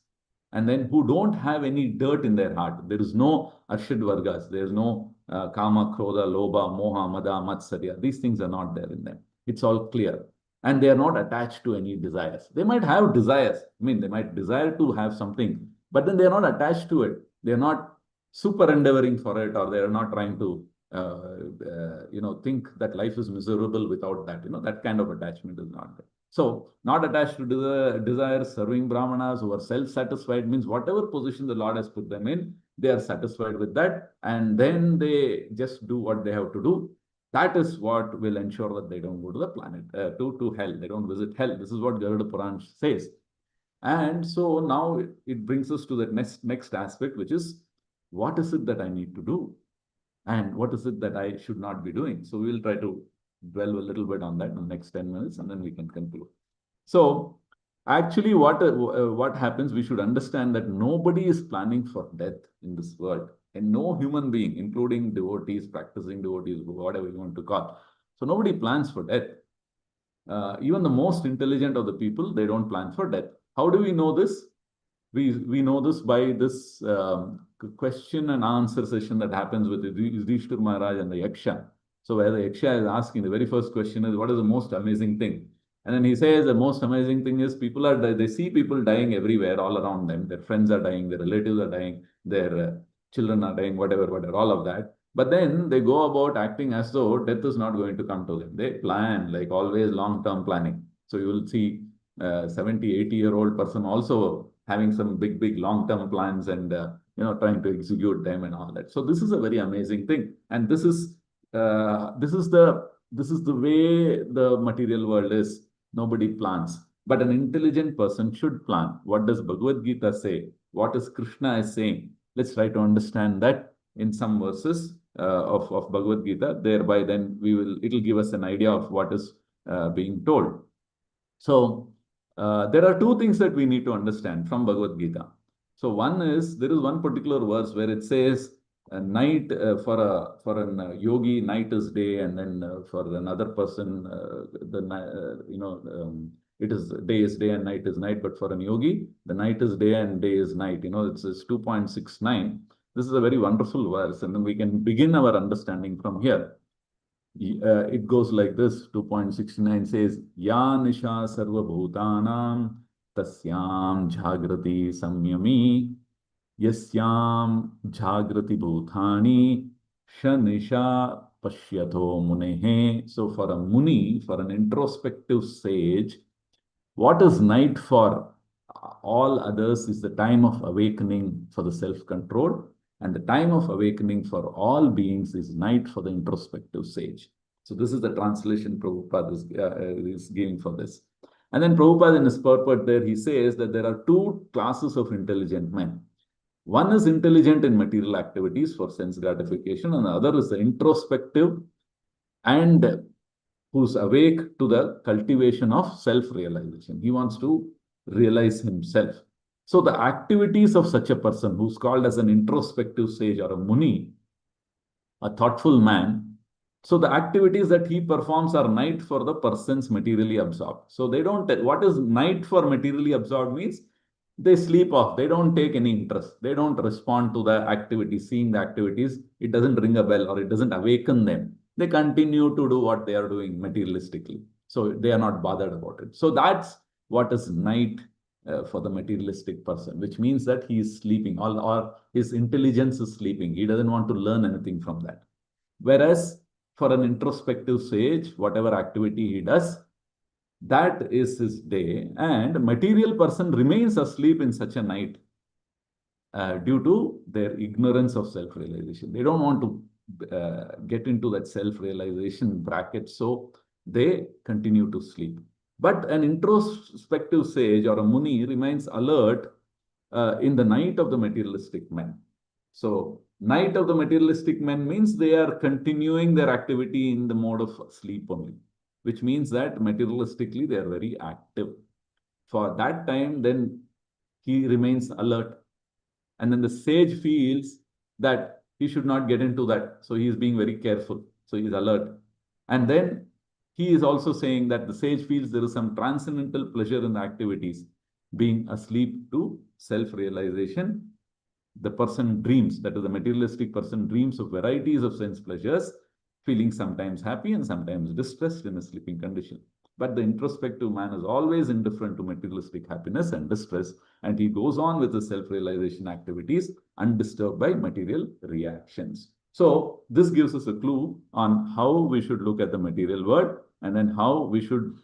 And then who don't have any dirt in their heart. There is no Arshad Vargas. There is no Kama, Krodha, Lobha, Moha, Mada, Matsarya. These things are not there in them. It's all clear. And they are not attached to any desires. They might have desires. I mean, they might desire to have something, but then they are not attached to it. They are not super endeavoring for it, or they are not trying to, think that life is miserable without that. That kind of attachment is not there. So, not attached to desires, serving Brahmanas who are self-satisfied means whatever position the Lord has put them in, they are satisfied with that, and then they just do what they have to do. That is what will ensure that they don't go to the planet, to hell. They don't visit hell. This is what Garuda Puran says. And so now it brings us to the next aspect, which is, what is it that I need to do? And what is it that I should not be doing? So we'll try to dwell a little bit on that in the next 10 minutes, and then we can conclude. So actually what happens, we should understand that nobody is planning for death in this world. And no human being, including devotees, practicing devotees, whatever you want to call. So nobody plans for death. Even the most intelligent of the people, they don't plan for death. How do we know this? We know this by this question and answer session that happens with Yudhishthira Maharaj and the Yaksha. So where the Yaksha is asking, the very first question is, what is the most amazing thing? And then he says the most amazing thing is they see people dying everywhere, all around them. Their friends are dying, their relatives are dying, their children are dying, whatever, all of that. But then they go about acting as though death is not going to come to them. They plan, like always, long-term planning. So you will see 70, 80-year-old person also having some big long-term plans and trying to execute them and all that. So this is a very amazing thing, and this is the way the material world is. Nobody plans, but an intelligent person should plan. What does Bhagavad Gita say? What is Krishna is saying? Let's try to understand that in some verses of Bhagavad Gita. Thereby, then it'll give us an idea of what is being told. So there are two things that we need to understand from Bhagavad Gita. So one is, there is one particular verse where it says, night for an yogi, night is day, and then for another person, It is day is day and night is night, but for an yogi, the night is day and day is night. It's 2.69. This is a very wonderful verse, and then we can begin our understanding from here. It goes like this. 2.69 says, Ya nisha sarva bhutanam tasyam jagrati samyami yasyam jagrati bhutani shanisha pashyato munehe. So for a muni, for an introspective sage, what is night for all others is the time of awakening for the self-control, and the time of awakening for all beings is night for the introspective sage. So this is the translation Prabhupada is giving for this. And then Prabhupada in his purport there, he says that there are two classes of intelligent men. One is intelligent in material activities for sense gratification, and the other is the introspective and who's awake to the cultivation of self-realization. He wants to realize himself. So the activities of such a person who's called as an introspective sage or a muni, a thoughtful man, so the activities that he performs are night for the persons materially absorbed. So they don't, what is night for materially absorbed means they sleep off. They don't take any interest. They don't respond to the activities, seeing the activities. It doesn't ring a bell or it doesn't awaken them. They continue to do what they are doing materialistically. So they are not bothered about it. So that's what is night for the materialistic person, which means that he is sleeping or his intelligence is sleeping. He doesn't want to learn anything from that. Whereas for an introspective sage, whatever activity he does, that is his day, and material person remains asleep in such a night due to their ignorance of self-realization. They don't want to get into that self-realization bracket, so they continue to sleep. But an introspective sage or a muni remains alert in the night of the materialistic men. So night of the materialistic men means they are continuing their activity in the mode of sleep only, which means that materialistically they are very active. For that time, then he remains alert. And then the sage feels that he should not get into that. So he is being very careful. So he is alert. And then he is also saying that the sage feels there is some transcendental pleasure in the activities. Being asleep to self-realization, the person dreams, that is the materialistic person dreams of varieties of sense pleasures, feeling sometimes happy and sometimes distressed in a sleeping condition. But the introspective man is always indifferent to materialistic happiness and distress, and he goes on with his self-realization activities undisturbed by material reactions. So this gives us a clue on how we should look at the material world, and then how we should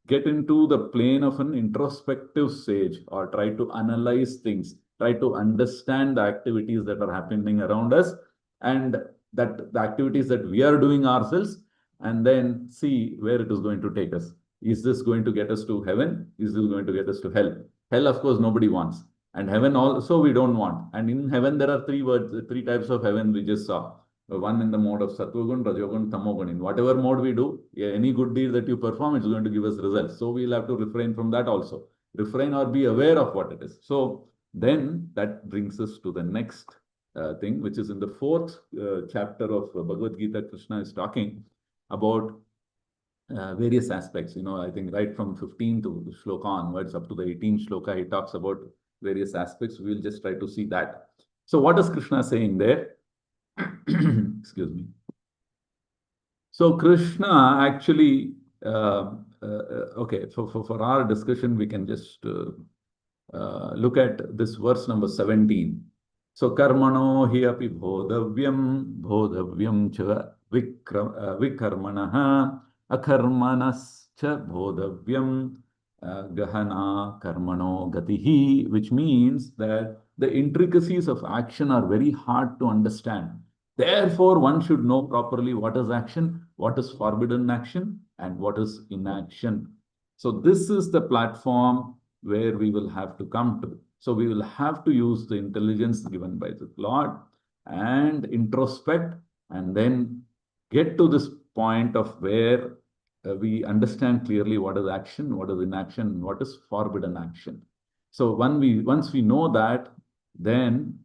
get into the plane of an introspective sage, or try to analyze things, try to understand the activities that are happening around us, and that the activities that we are doing ourselves, and then see where it is going to take us. Is this going to get us to heaven? Is this going to get us to hell? Hell, of course, nobody wants. And heaven also we don't want. And in heaven, there are three types of heaven we just saw. One in the mode of Sattvagun, Rajogun, Tamogun. In whatever mode we do, any good deed that you perform, it's going to give us results. So we'll have to refrain from that also. Refrain or be aware of what it is. So then that brings us to the next thing, which is in the fourth chapter of Bhagavad Gita. Krishna is talking about various aspects. I think right from 15 to shloka onwards up to the 18th shloka, he talks about various aspects. We'll just try to see that. So what is Krishna saying there? Excuse me. So Krishna actually, okay, for our discussion, we can just look at this verse number 17. So karmano hi api bodhavyam cha vikarmanaha akarmanascha bodhavyam gahana karmano gatihi, which means that the intricacies of action are very hard to understand. Therefore, one should know properly what is action, what is forbidden action, and what is inaction. So this is the platform where we will have to come to. So we will have to use the intelligence given by the Lord and introspect, and then get to this point of where we understand clearly what is action, what is inaction, and what is forbidden action. So once we know that, then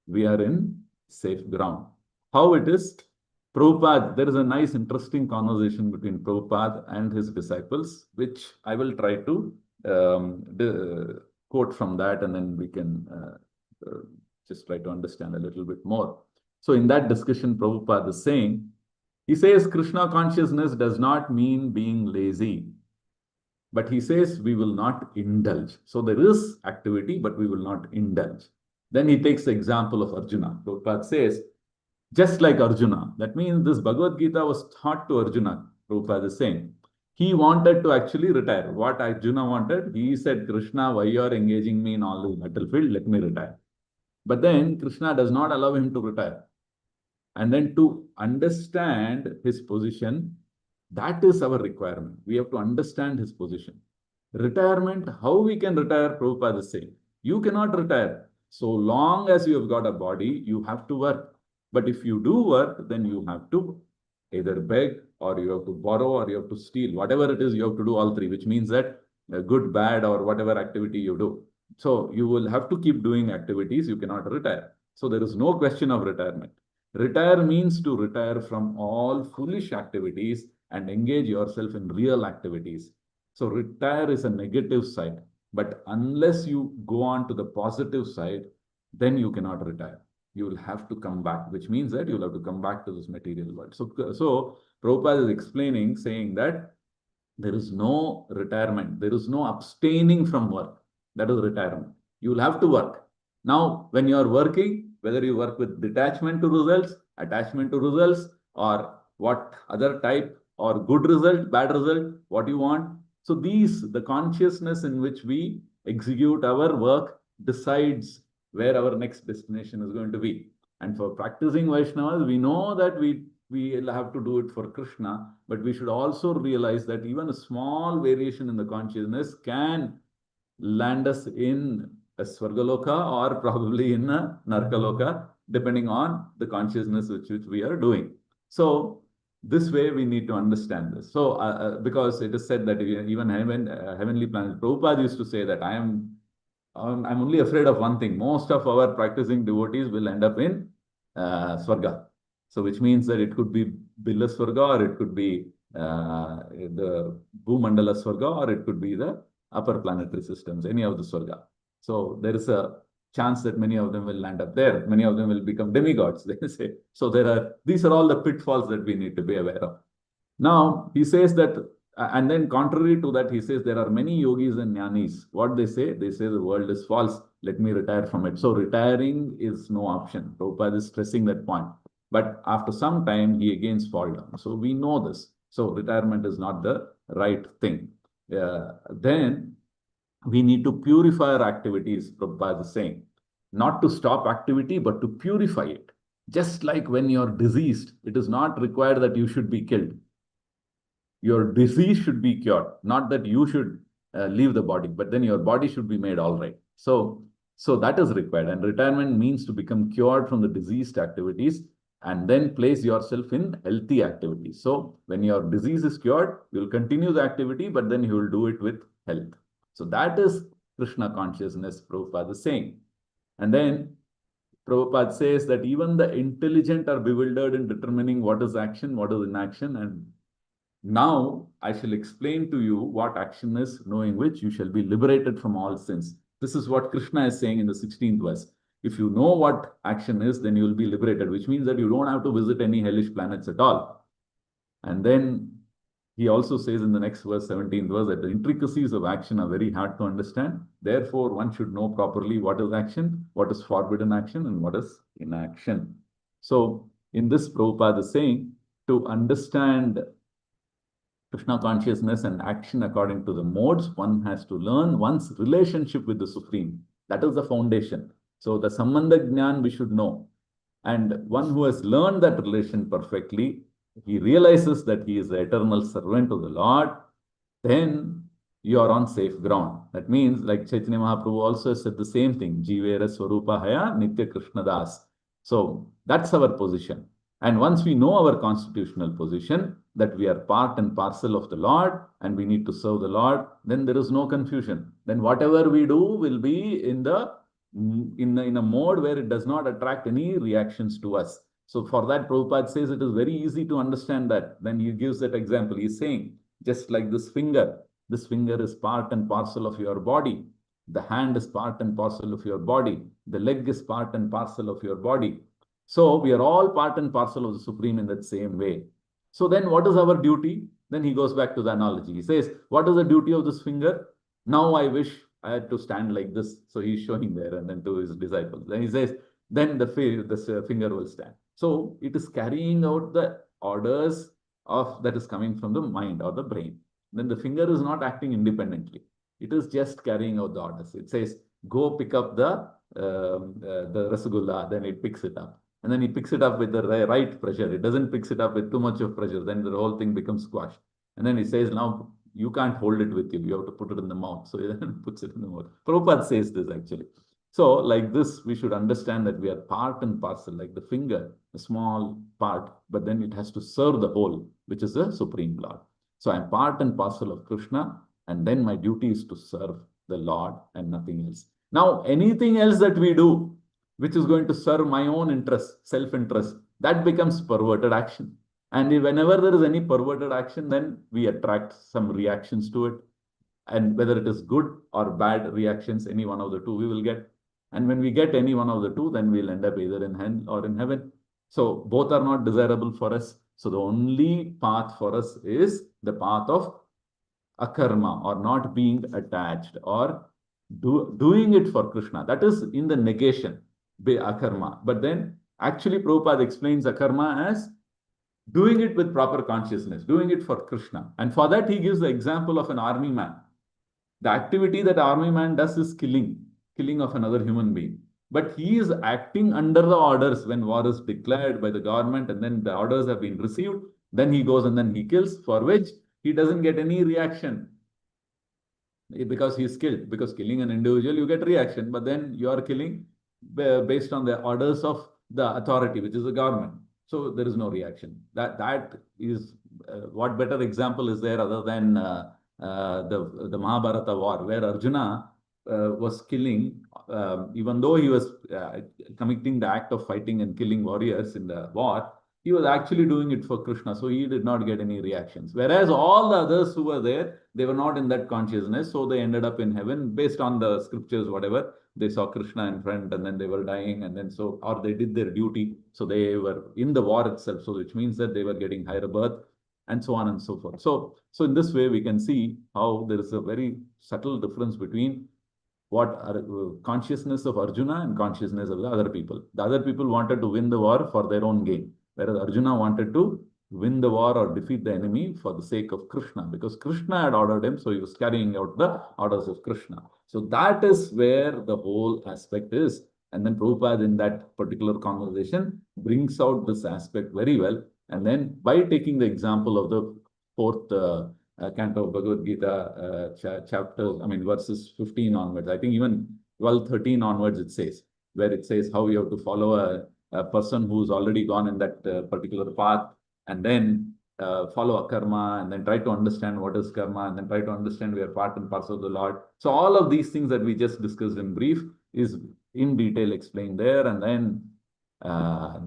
we are in safe ground. How it is? Prabhupada, there is a nice, interesting conversation between Prabhupada and his disciples, which I will try to quote from that, and then we can just try to understand a little bit more. So in that discussion, Prabhupada is saying, he says Krishna consciousness does not mean being lazy, but he says we will not indulge. So there is activity, but we will not indulge. Then he takes the example of Arjuna. Prabhupada says, just like Arjuna, that means this Bhagavad Gita was taught to Arjuna, Prabhupada is saying. He wanted to actually retire. What Arjuna wanted, he said, Krishna, why you are engaging me in all this battlefield? Let me retire. But then Krishna does not allow him to retire. And then to understand his position, that is our requirement. We have to understand his position. Retirement, how we can retire, Prabhupada is saying. You cannot retire. So long as you have got a body, you have to work. But if you do work, then you have to either beg, or you have to borrow, or you have to steal. Whatever it is, you have to do all three, which means that good, bad, or whatever activity you do. So you will have to keep doing activities. You cannot retire. So there is no question of retirement. Retire means to retire from all foolish activities and engage yourself in real activities. So retire is a negative side. But unless you go on to the positive side, then you cannot retire. You will have to come back, which means that you will have to come back to this material world. So Prabhupada is explaining, saying that there is no retirement. There is no abstaining from work. That is retirement. You will have to work. Now, when you are working, whether you work with detachment to results, attachment to results, or what other type, or good result, bad result, what you want. So the consciousness in which we execute our work decides where our next destination is going to be. And for practicing Vaishnavas, we know that we have to do it for Krishna, but we should also realize that even a small variation in the consciousness can land us in a Swargaloka or probably in a Narkaloka, depending on the consciousness which we are doing. So this way we need to understand this. So because it is said that even heavenly planets, Prabhupada used to say that I'm only afraid of one thing. Most of our practicing devotees will end up in Swarga. So which means that it could be Billa Swarga, or it could be the Bhumandala Swarga, or it could be the upper planetary systems, any of the Swarga. So there is a chance that many of them will land up there. Many of them will become demigods, they say. So these are all the pitfalls that we need to be aware of. Now, he says that, and then contrary to that, he says there are many yogis and jnanis. What they say the world is false. Let me retire from it. So retiring is no option. Prabhupada is stressing that point. But after some time, he again falls down. So we know this. So retirement is not the right thing. Then we need to purify our activities, Prabhupada is saying. Not to stop activity, but to purify it. Just like when you're diseased, it is not required that you should be killed. Your disease should be cured, not that you should leave the body, but then your body should be made all right. So that is required. And retirement means to become cured from the diseased activities and then place yourself in healthy activities. So when your disease is cured, you'll continue the activity, but then you will do it with health. So that is Krishna consciousness, Prabhupada is saying. And then Prabhupada says that even the intelligent are bewildered in determining what is action, what is inaction. And now I shall explain to you what action is, knowing which you shall be liberated from all sins. This is what Krishna is saying in the 16th verse. If you know what action is, then you will be liberated, which means that you don't have to visit any hellish planets at all. And then he also says in the next verse, 17th verse, that the intricacies of action are very hard to understand. Therefore, one should know properly what is action, what is forbidden action, and what is inaction. So in this, Prabhupada is saying, to understand Krishna consciousness and action according to the modes, one has to learn one's relationship with the Supreme. That is the foundation. So the Sambandha Jnana we should know. And one who has learned that relation perfectly, he realizes that he is the eternal servant of the Lord, then you are on safe ground. That means, like Chaitanya Mahaprabhu also said the same thing, Jivera Swarupa Haya Nitya Krishna Das. So that's our position. And once we know our constitutional position, that we are part and parcel of the Lord and we need to serve the Lord, then there is no confusion. Then whatever we do will be in a mode where it does not attract any reactions to us. So for that, Prabhupada says it is very easy to understand that. Then he gives that example. He's saying, just like this finger, This finger is part and parcel of your body. The hand is part and parcel of your body. The leg is part and parcel of your body. So we are all part and parcel of the Supreme in that same way. So then what is our duty? Then he goes back to the analogy. He says, what is the duty of this finger? Now I wish I had to stand like this. So he's showing there and then to his disciples. Then he says, then the finger will stand. So it is carrying out the orders of that is coming from the mind or the brain. Then the finger is not acting independently. It is just carrying out the orders. It says, go pick up the rasgulla, then it picks it up. And then he picks it up with the right pressure. It doesn't picks it up with too much of pressure. Then the whole thing becomes squashed. And then he says, now you can't hold it with you. You have to put it in the mouth. So he then puts it in the mouth. Prabhupada says this actually. So like this, we should understand that we are part and parcel, like the finger, a small part, but then it has to serve the whole, which is the Supreme Lord. So I'm part and parcel of Krishna, and then my duty is to serve the Lord and nothing else. Now, anything else that we do, which is going to serve my own interest, self-interest, that becomes perverted action. And whenever there is any perverted action, then we attract some reactions to it. And whether it is good or bad reactions, any one of the two we will get. And when we get any one of the two, then we'll end up either in hell or in heaven. So both are not desirable for us. So the only path for us is the path of akarma, or not being attached, or doing it for Krishna. That is in the negation, akarma. But then actually Prabhupada explains akarma as doing it with proper consciousness, doing it for Krishna. And for that he gives the example of an army man. The activity that army man does is killing of another human being. But he is acting under the orders when war is declared by the government, and then the orders have been received. Then he goes and then he kills, for which he doesn't get any reaction because he is killed. Because killing an individual, you get reaction, but then you are killing based on the orders of the authority, which is the government. So there is no reaction. That is what better example is there other than the Mahabharata war, where Arjuna was killing, even though he was committing the act of fighting and killing warriors in the war, he was actually doing it for Krishna, so he did not get any reactions. Whereas all the others who were there, they were not in that consciousness, so they ended up in heaven based on the scriptures, whatever. They saw Krishna in front and then they were dying, and then so, or they did their duty, so they were in the war itself, so which means that they were getting higher birth, and so on and so forth. So in this way, we can see how there is a very subtle difference between what are consciousness of Arjuna and consciousness of the other people. The other people wanted to win the war for their own gain, whereas Arjuna wanted to win the war or defeat the enemy for the sake of Krishna, because Krishna had ordered him, so he was carrying out the orders of Krishna. So that is where the whole aspect is. And then Prabhupada in that particular conversation brings out this aspect very well. And then by taking the example of the fourth canto of Bhagavad Gita, verses 15 onwards, I think even 12, 13 onwards it says, where it says how you have to follow a person who's already gone in that particular path, and then follow a karma, and then try to understand what is karma, and then try to understand we are part and parcel of the Lord. So all of these things that we just discussed in brief is in detail explained there. And then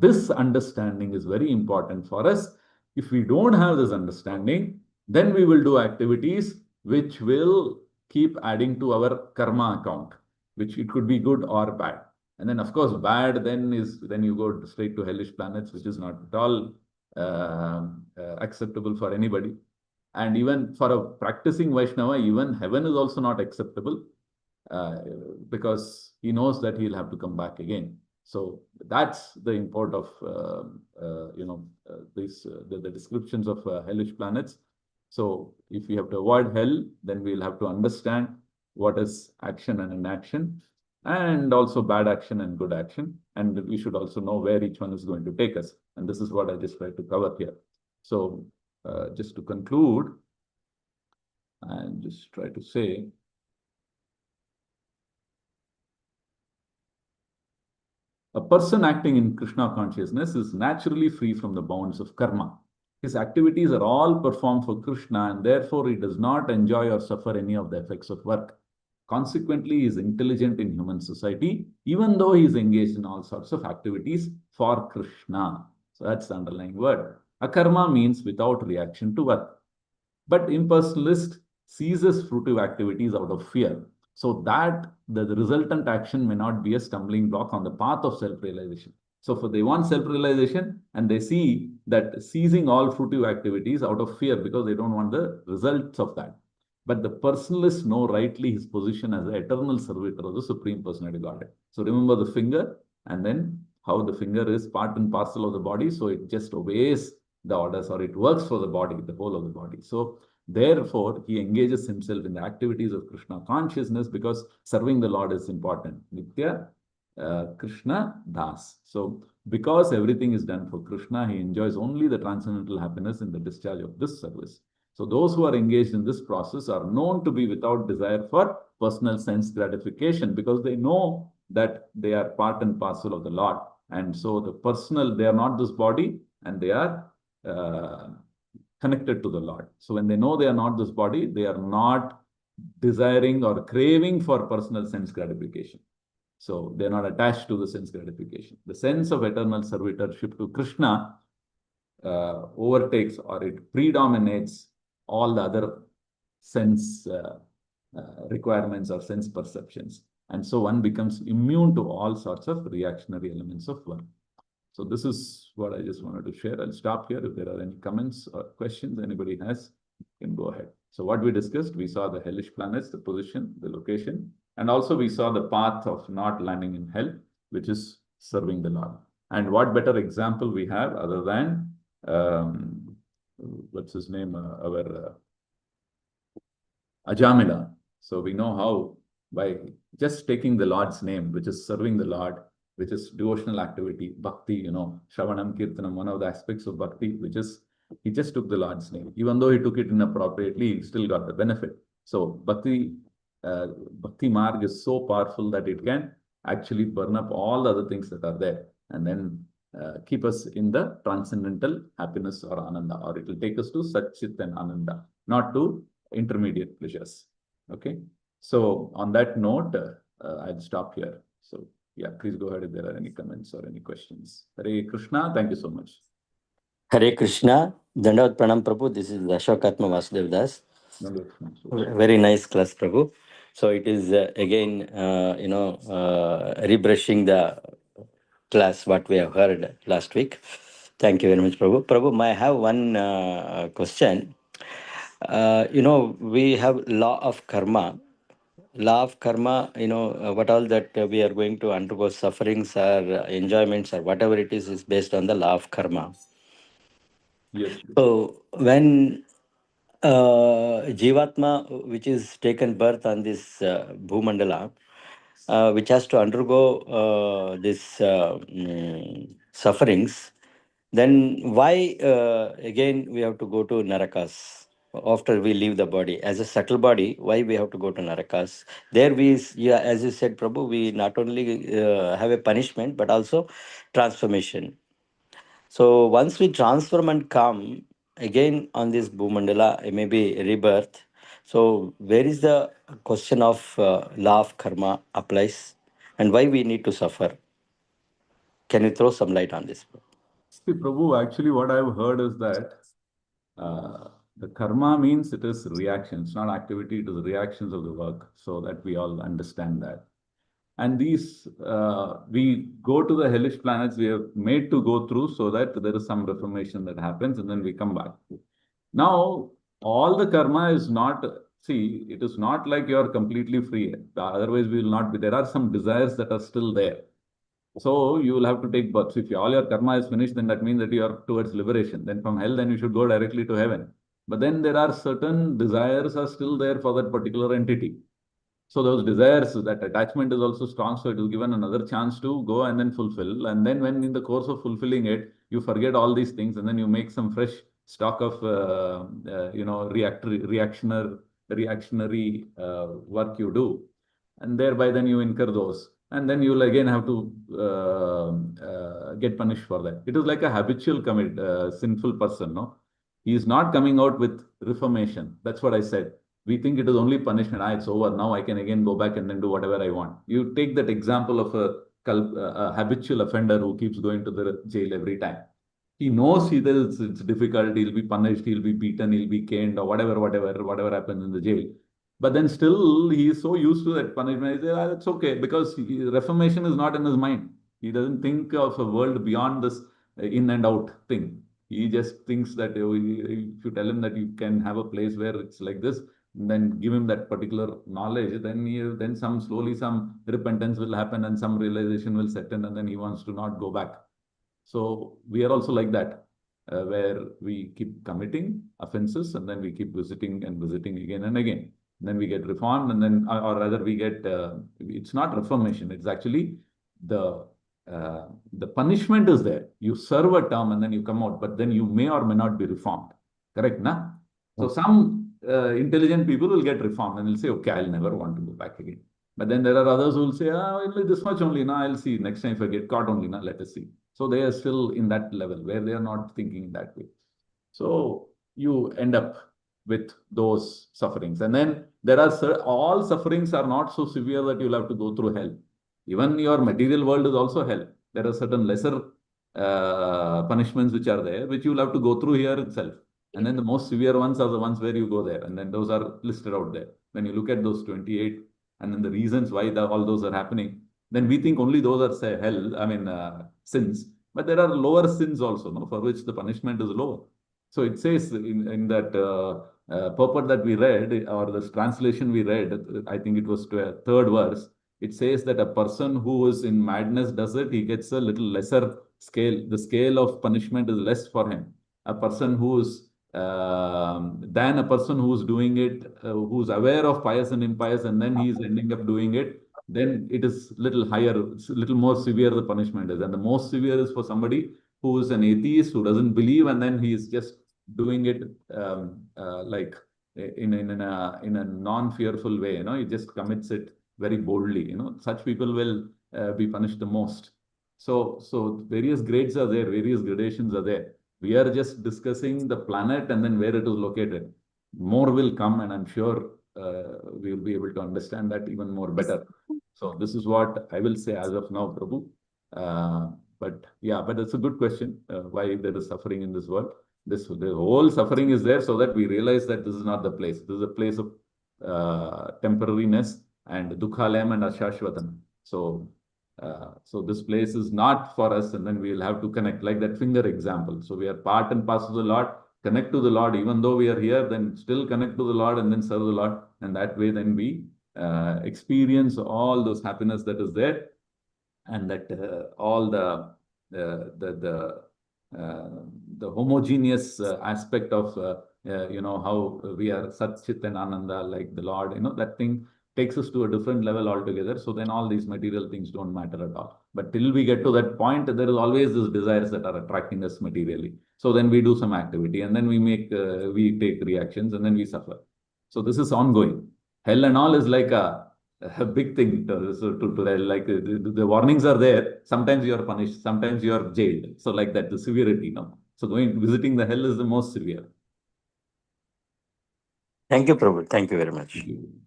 this understanding is very important for us. If we don't have this understanding, then we will do activities which will keep adding to our karma account, which it could be good or bad. And then of course bad then you go straight to hellish planets, which is not at all acceptable for anybody. And even for a practicing Vaishnava, even heaven is also not acceptable, because he knows that he'll have to come back again. So that's the import of the descriptions of hellish planets. So if we have to avoid hell, then we'll have to understand what is action and inaction, and also bad action and good action. And we should also know where each one is going to take us. And this is what I just tried to cover here. So just to conclude, and just try to say, a person acting in Krishna consciousness is naturally free from the bounds of karma. His activities are all performed for Krishna, and therefore he does not enjoy or suffer any of the effects of work. Consequently, he is intelligent in human society, even though he is engaged in all sorts of activities for Krishna. So that's the underlying word. Akarma means without reaction to work. But impersonalists ceases fruitive activities out of fear. So that the resultant action may not be a stumbling block on the path of self-realization. So for they want self-realization and they see that ceasing all fruitive activities out of fear because they don't want the results of that. But the personalists know rightly his position as the eternal servitor of the Supreme Personality Godhead. So remember the finger and then how the finger is part and parcel of the body. So it just obeys the orders or it works for the body, the whole of the body. So therefore, he engages himself in the activities of Krishna consciousness because serving the Lord is important. Nitya Krishna Das. So because everything is done for Krishna, he enjoys only the transcendental happiness in the discharge of this service. So those who are engaged in this process are known to be without desire for personal sense gratification because they know that they are part and parcel of the Lord. And so the personal, they are not this body and they are connected to the Lord. So when they know they are not this body, they are not desiring or craving for personal sense gratification. So they're not attached to the sense gratification. The sense of eternal servitorship to Krishna overtakes or it predominates all the other sense requirements or sense perceptions. And so one becomes immune to all sorts of reactionary elements of work. So this is what I just wanted to share. I'll stop here. If there are any comments or questions anybody has, you can go ahead. So what we discussed, we saw the hellish planets, the position, the location, and also we saw the path of not landing in hell, which is serving the Lord. And what better example we have other than, what's his name, our Ajamila. So we know how by just taking the Lord's name, which is serving the Lord, which is devotional activity, bhakti, Shravanam, Kirtanam, one of the aspects of bhakti, which is he just took the Lord's name. Even though he took it inappropriately, he still got the benefit. So bhakti marg is so powerful that it can actually burn up all the other things that are there and then keep us in the transcendental happiness or ananda, or it will take us to Satchit and Ananda, not to intermediate pleasures. Okay. So on that note, I'll stop here. So yeah, please go ahead if there are any comments or any questions. Hare Krishna, thank you so much. Hare Krishna, Dandavat Pranam Prabhu. This is Ashokatma Vasudev Das. Very nice class, Prabhu. So it is again, rebrushing the class what we have heard last week. Thank you very much, Prabhu. Prabhu, I have one question. We have law of karma. Law of karma, what all that we are going to undergo sufferings or enjoyments or whatever it is based on the law of karma. Yes. So when Jivatma, which is taken birth on this Bhumandala, which has to undergo this sufferings, then why again we have to go to Narakas after we leave the body? As a subtle body, why we have to go to Narakas? There yeah, as you said, Prabhu, we not only have a punishment, but also transformation. So once we transform and come again on this Bhumandala, maybe rebirth. So where is the question of law of karma applies and why we need to suffer? Can you throw some light on this? See, Prabhu, actually what I've heard is that the karma means it is reactions, not activity, it is reactions of the work, so that we all understand that. And these, we go to the hellish planets, we are made to go through so that there is some reformation that happens and then we come back. Now, all the karma is not, see, it is not like you are completely free. Otherwise, we will not be. There are some desires that are still there. So you will have to take birth. So if all your karma is finished, then that means that you are towards liberation. Then from hell, then you should go directly to heaven. But then there are certain desires are still there for that particular entity. So those desires, that attachment is also strong. So it is given another chance to go and then fulfill. And then when in the course of fulfilling it, you forget all these things and then you make some fresh stock of, reactionary work you do. And thereby then you incur those. And then you will again have to get punished for that. It is like a habitual sinful person, no? He is not coming out with reformation. That's what I said. We think it is only punishment. It's over. Now I can again go back and then do whatever I want. You take that example of a habitual offender who keeps going to the jail every time. He knows it's difficult, he'll be punished, he'll be beaten, he'll be caned, or whatever happens in the jail. But then still, he is so used to that punishment. He says, "Ah, that's okay," because reformation is not in his mind. He doesn't think of a world beyond this in and out thing. He just thinks that if you tell him that you can have a place where it's like this, then give him that particular knowledge, then slowly some repentance will happen and some realization will set in, and then he wants to not go back. So we are also like that, where we keep committing offenses and then we keep visiting and visiting again and again. Then we get reformed, and then, or rather, we get. It's not reformation; it's actually the the punishment is there. You serve a term and then you come out, but then you may or may not be reformed. Correct, na? So some intelligent people will get reformed and will say, "Okay, I'll never want to go back again." But then there are others who will say, "Ah, only this much only. Now I'll see. Next time if I get caught only, now let us see." So they are still in that level where they are not thinking that way. So you end up with those sufferings. And then there are all sufferings are not so severe that you'll have to go through hell. Even your material world is also hell. There are certain lesser punishments which are there, which you'll have to go through here itself. And then the most severe ones are the ones where you go there. And then those are listed out there. When you look at those 28 and then the reasons why all those are happening, then we think only those are say hell, sins. But there are lower sins also, no, for which the punishment is lower. So it says in that purport that we read, or this translation we read, I think it was to a third verse, it says that a person who is in madness does it, he gets a little lesser scale. The scale of punishment is less for him. A person who is than a person who's doing it, who's aware of pious and impious, and then he's ending up doing it, then it is little higher, little more severe the punishment is. And the most severe is for somebody who is an atheist, who doesn't believe, and then he is just doing it like in a non-fearful way. He just commits it very boldly. Such people will be punished the most. So various grades are there, various gradations are there. We are just discussing the planet and then where it is located. More will come, and I'm sure we will be able to understand that even more better. So this is what I will say as of now, Prabhu. But it's a good question, why there is suffering in this world. The whole suffering is there so that we realize that this is not the place. This is a place of temporariness and dukhalayam and ashashvatam. So this place is not for us, and then we will have to connect, like that finger example. So we are part and parcel of the Lord, connect to the Lord, even though we are here, then still connect to the Lord and then serve the Lord. And that way then we experience all those happiness that is there, and that all the homogeneous aspect of how we are Sat Chit and Ananda, like the Lord, that thing takes us to a different level altogether. So then all these material things don't matter at all. But till we get to that point, there is always these desires that are attracting us materially. So then we do some activity, and then we take reactions, and then we suffer. So this is ongoing. Hell and all is like a big thing. Like the warnings are there. Sometimes you are punished, sometimes you are jailed. So like that, the severity. So visiting the hell is the most severe. Thank you, Prabhu. Thank you very much.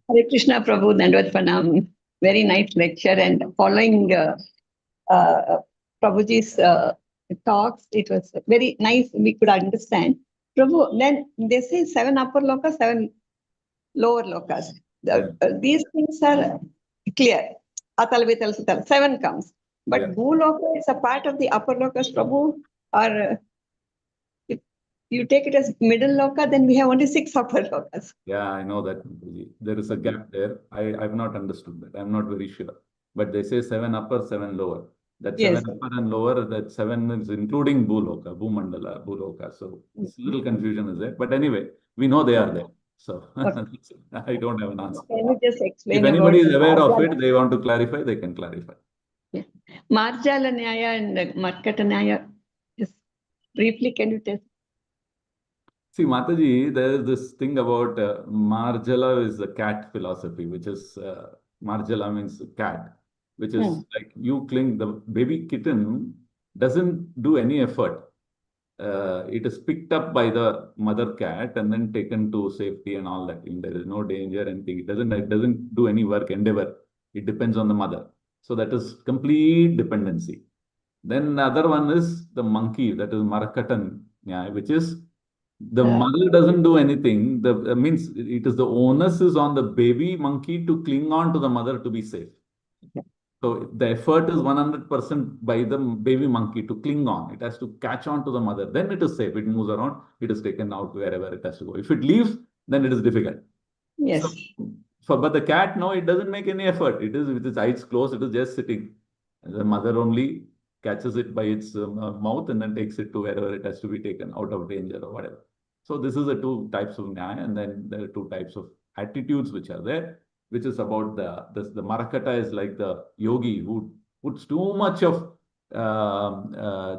Hare Krishna, Prabhu. Dandavad Pranam. Very nice lecture, and following Prabhuji's talks, it was very nice. We could understand. Prabhu, then they say 7 upper lokas, 7 lower lokas. These things are clear. Atal, Vital, Sutal, 7 comes. But Bhuloka is a part of the upper lokas, Prabhu, or if you take it as middle loka, then we have only 6 upper lokas. Yeah, I know that. There is a gap there. I've not understood that. I'm not very sure. But they say 7 upper, 7 lower. That 7 upper and lower, that 7 is including Bhuloka, Bhumandala, Bhuloka. So it's a little confusion is there. But anyway, we know they are there. So I don't have an answer. Can you just explain? If anybody is aware of it, they want to clarify, they can clarify. Yeah. Marjala Nyaya and Markata Nyaya. Just briefly, can you tell? See, Mataji, there is this thing about Marjala is the cat philosophy, which is Marjala means cat, which is like you cling, the baby kitten doesn't do any effort. It is picked up by the mother cat and then taken to safety and all that. There is no danger and anything. It doesn't do any work, endeavor. It depends on the mother. So that is complete dependency. Then the other one is the monkey, that is Marakatan Nyaya, which is the Yeah. mother doesn't do anything. The means it is the onus is on the baby monkey to cling on to the mother to be safe. So the effort is 100% by the baby monkey to cling on. It has to catch on to the mother. Then it is safe. It moves around. It is taken out wherever it has to go. If it leaves, then it is difficult. Yes. But the cat, no, it doesn't make any effort. It is with its eyes closed. It is just sitting. And the mother only catches it by its mouth and then takes it to wherever it has to be taken out of danger or whatever. So this is the two types of nyaya, and then there are two types of attitudes which are there, which is about the Marakata is like the yogi who puts too much of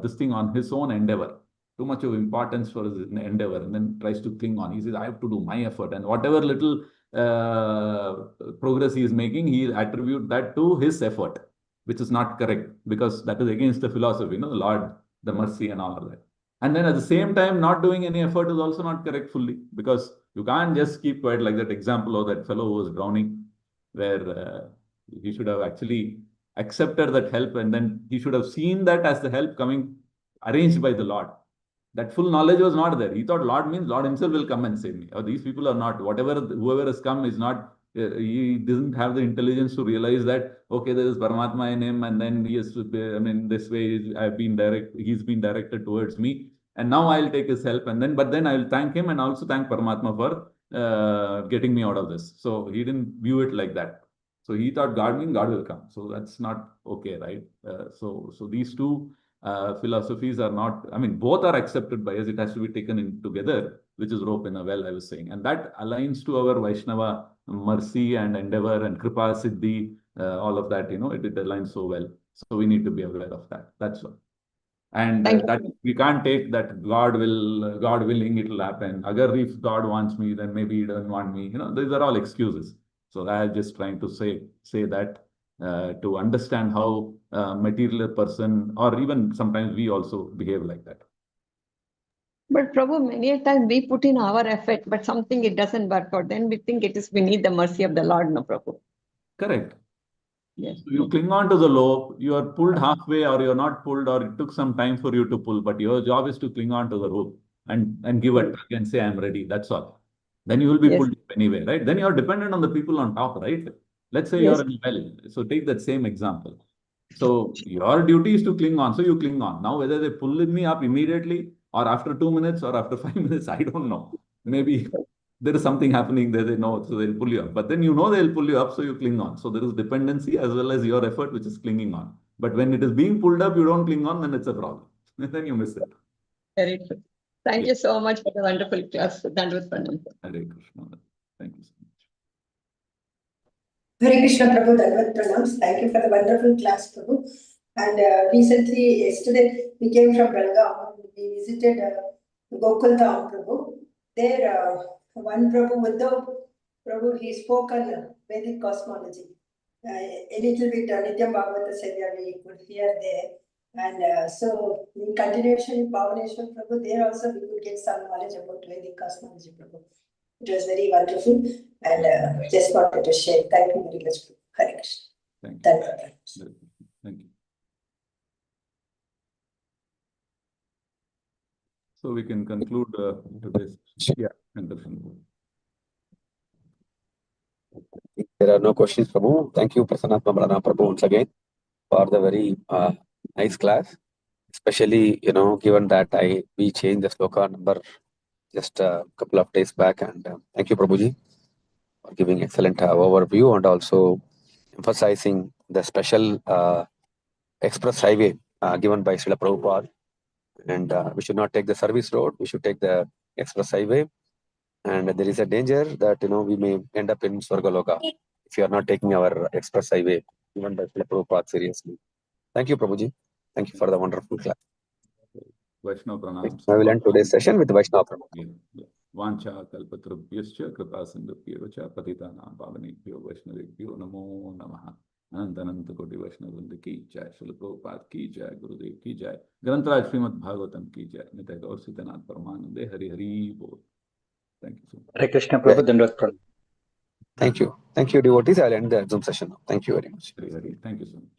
this thing on his own endeavor, too much of importance for his endeavor, and then tries to cling on. He says, I have to do my effort, and whatever little progress he is making, he attribute that to his effort, which is not correct, because that is against the philosophy, the Lord, the mercy and all of that. And then at the same time, not doing any effort is also not correct fully, because you can't just keep quiet, like that example of that fellow who was drowning, where he should have actually accepted that help, and then he should have seen that as the help coming arranged by the Lord. That full knowledge was not there. He thought Lord means Lord himself will come and save me. Or these people are not, whoever has come is not, he doesn't have the intelligence to realize that, okay, there is Paramatma in him, and then he has to, this way he's been directed towards me, and now I'll take his help, and then, but then I'll thank him and also thank Paramatma for getting me out of this. So he didn't view it like that. So he thought God means God will come. So that's not okay, right? So these two philosophies are not, both are accepted by us. It has to be taken in together, which is rope in a well, I was saying. And that aligns to our Vaishnava mercy and endeavor and Kripa Siddhi, all of that, it aligns so well. So we need to be aware of that. That's all. And that we can't take that God willing, it will happen. Agar if God wants me, then maybe he doesn't want me. These are all excuses. So I'm just trying to say that to understand how a material person, or even sometimes we also behave like that. But Prabhu, many a time we put in our effort, but something it doesn't work out. Then we think we need the mercy of the Lord, no Prabhu. Correct. Yes. So you cling on to the rope, you are pulled halfway, or you're not pulled, or it took some time for you to pull, but your job is to cling on to the rope and give a tug and say, I'm ready. That's all. Then you will be pulled up anyway, right? Then you're dependent on the people on top, right? Let's say you're in a well. So take that same example. So your duty is to cling on. So you cling on. Now, whether they pull me up immediately or after 2 minutes or after 5 minutes, I don't know. Maybe there is something happening there, they know, so they'll pull you up. But then they'll pull you up, so you cling on. So there is dependency as well as your effort, which is clinging on. But when it is being pulled up, you don't cling on, then it's a problem. Then you miss it. Very true. Thank you so much for the wonderful class. Dandavad Pranam. Hare Krishna. Thank you so much. Hare Krishna Prabhu, Dandavad Pranams. Thank you for the wonderful class, Prabhu. And yesterday, we came from Balaram. We visited Gokul Dham, Prabhu. There, one Prabhu, Uddhav Prabhu, he spoke on Vedic cosmology. A little bit Nityam Bhagavata Sevaya we could hear there. And so, in continuation, Bhavaneshwar Prabhu, there also we could get some knowledge about Vedic cosmology, Prabhu. It was very wonderful, and just wanted to share. Thank you very much, Hare Krishna. Thank you. Thank you. So we can conclude today's. Yeah, There are no questions, Prabhu. Thank you, Prasannatma Balaram Prabhu, once again for the very nice class. Especially, given that we changed the sloka number just a couple of days back, and thank you, Prabhuji, for giving excellent overview and also emphasizing the special express highway given by Srila Prabhupada. And we should not take the service road, we should take the express highway. And there is a danger that, we may end up in Swargaloka if you are not taking our express highway given by Srila Prabhupada seriously. Thank you, Prabhuji. Thank you for the wonderful class. Vaishnava Pranams. I will end today's session with Vaishnava Pranams. Vancha kalpatrubhyascha kripa sindhubhyo cha patitanam pavanebhyo vaishnavebhyo namo namaha. Ananta Koti Vaishnavrinda ki jai, Srila Prabhupada ki jai, Gurudev ki jai, Grantaraj Srimad Bhagavatam ki jai, Nitai Gaur Sitanath Paramanande, Hari Hari Bol. Thank you so much. Hare Krishna Prabhu, Dandavad Pranam. Thank you. Thank you, devotees. I'll end the Zoom session now. Thank you very much. Hari Hari. Thank you so much.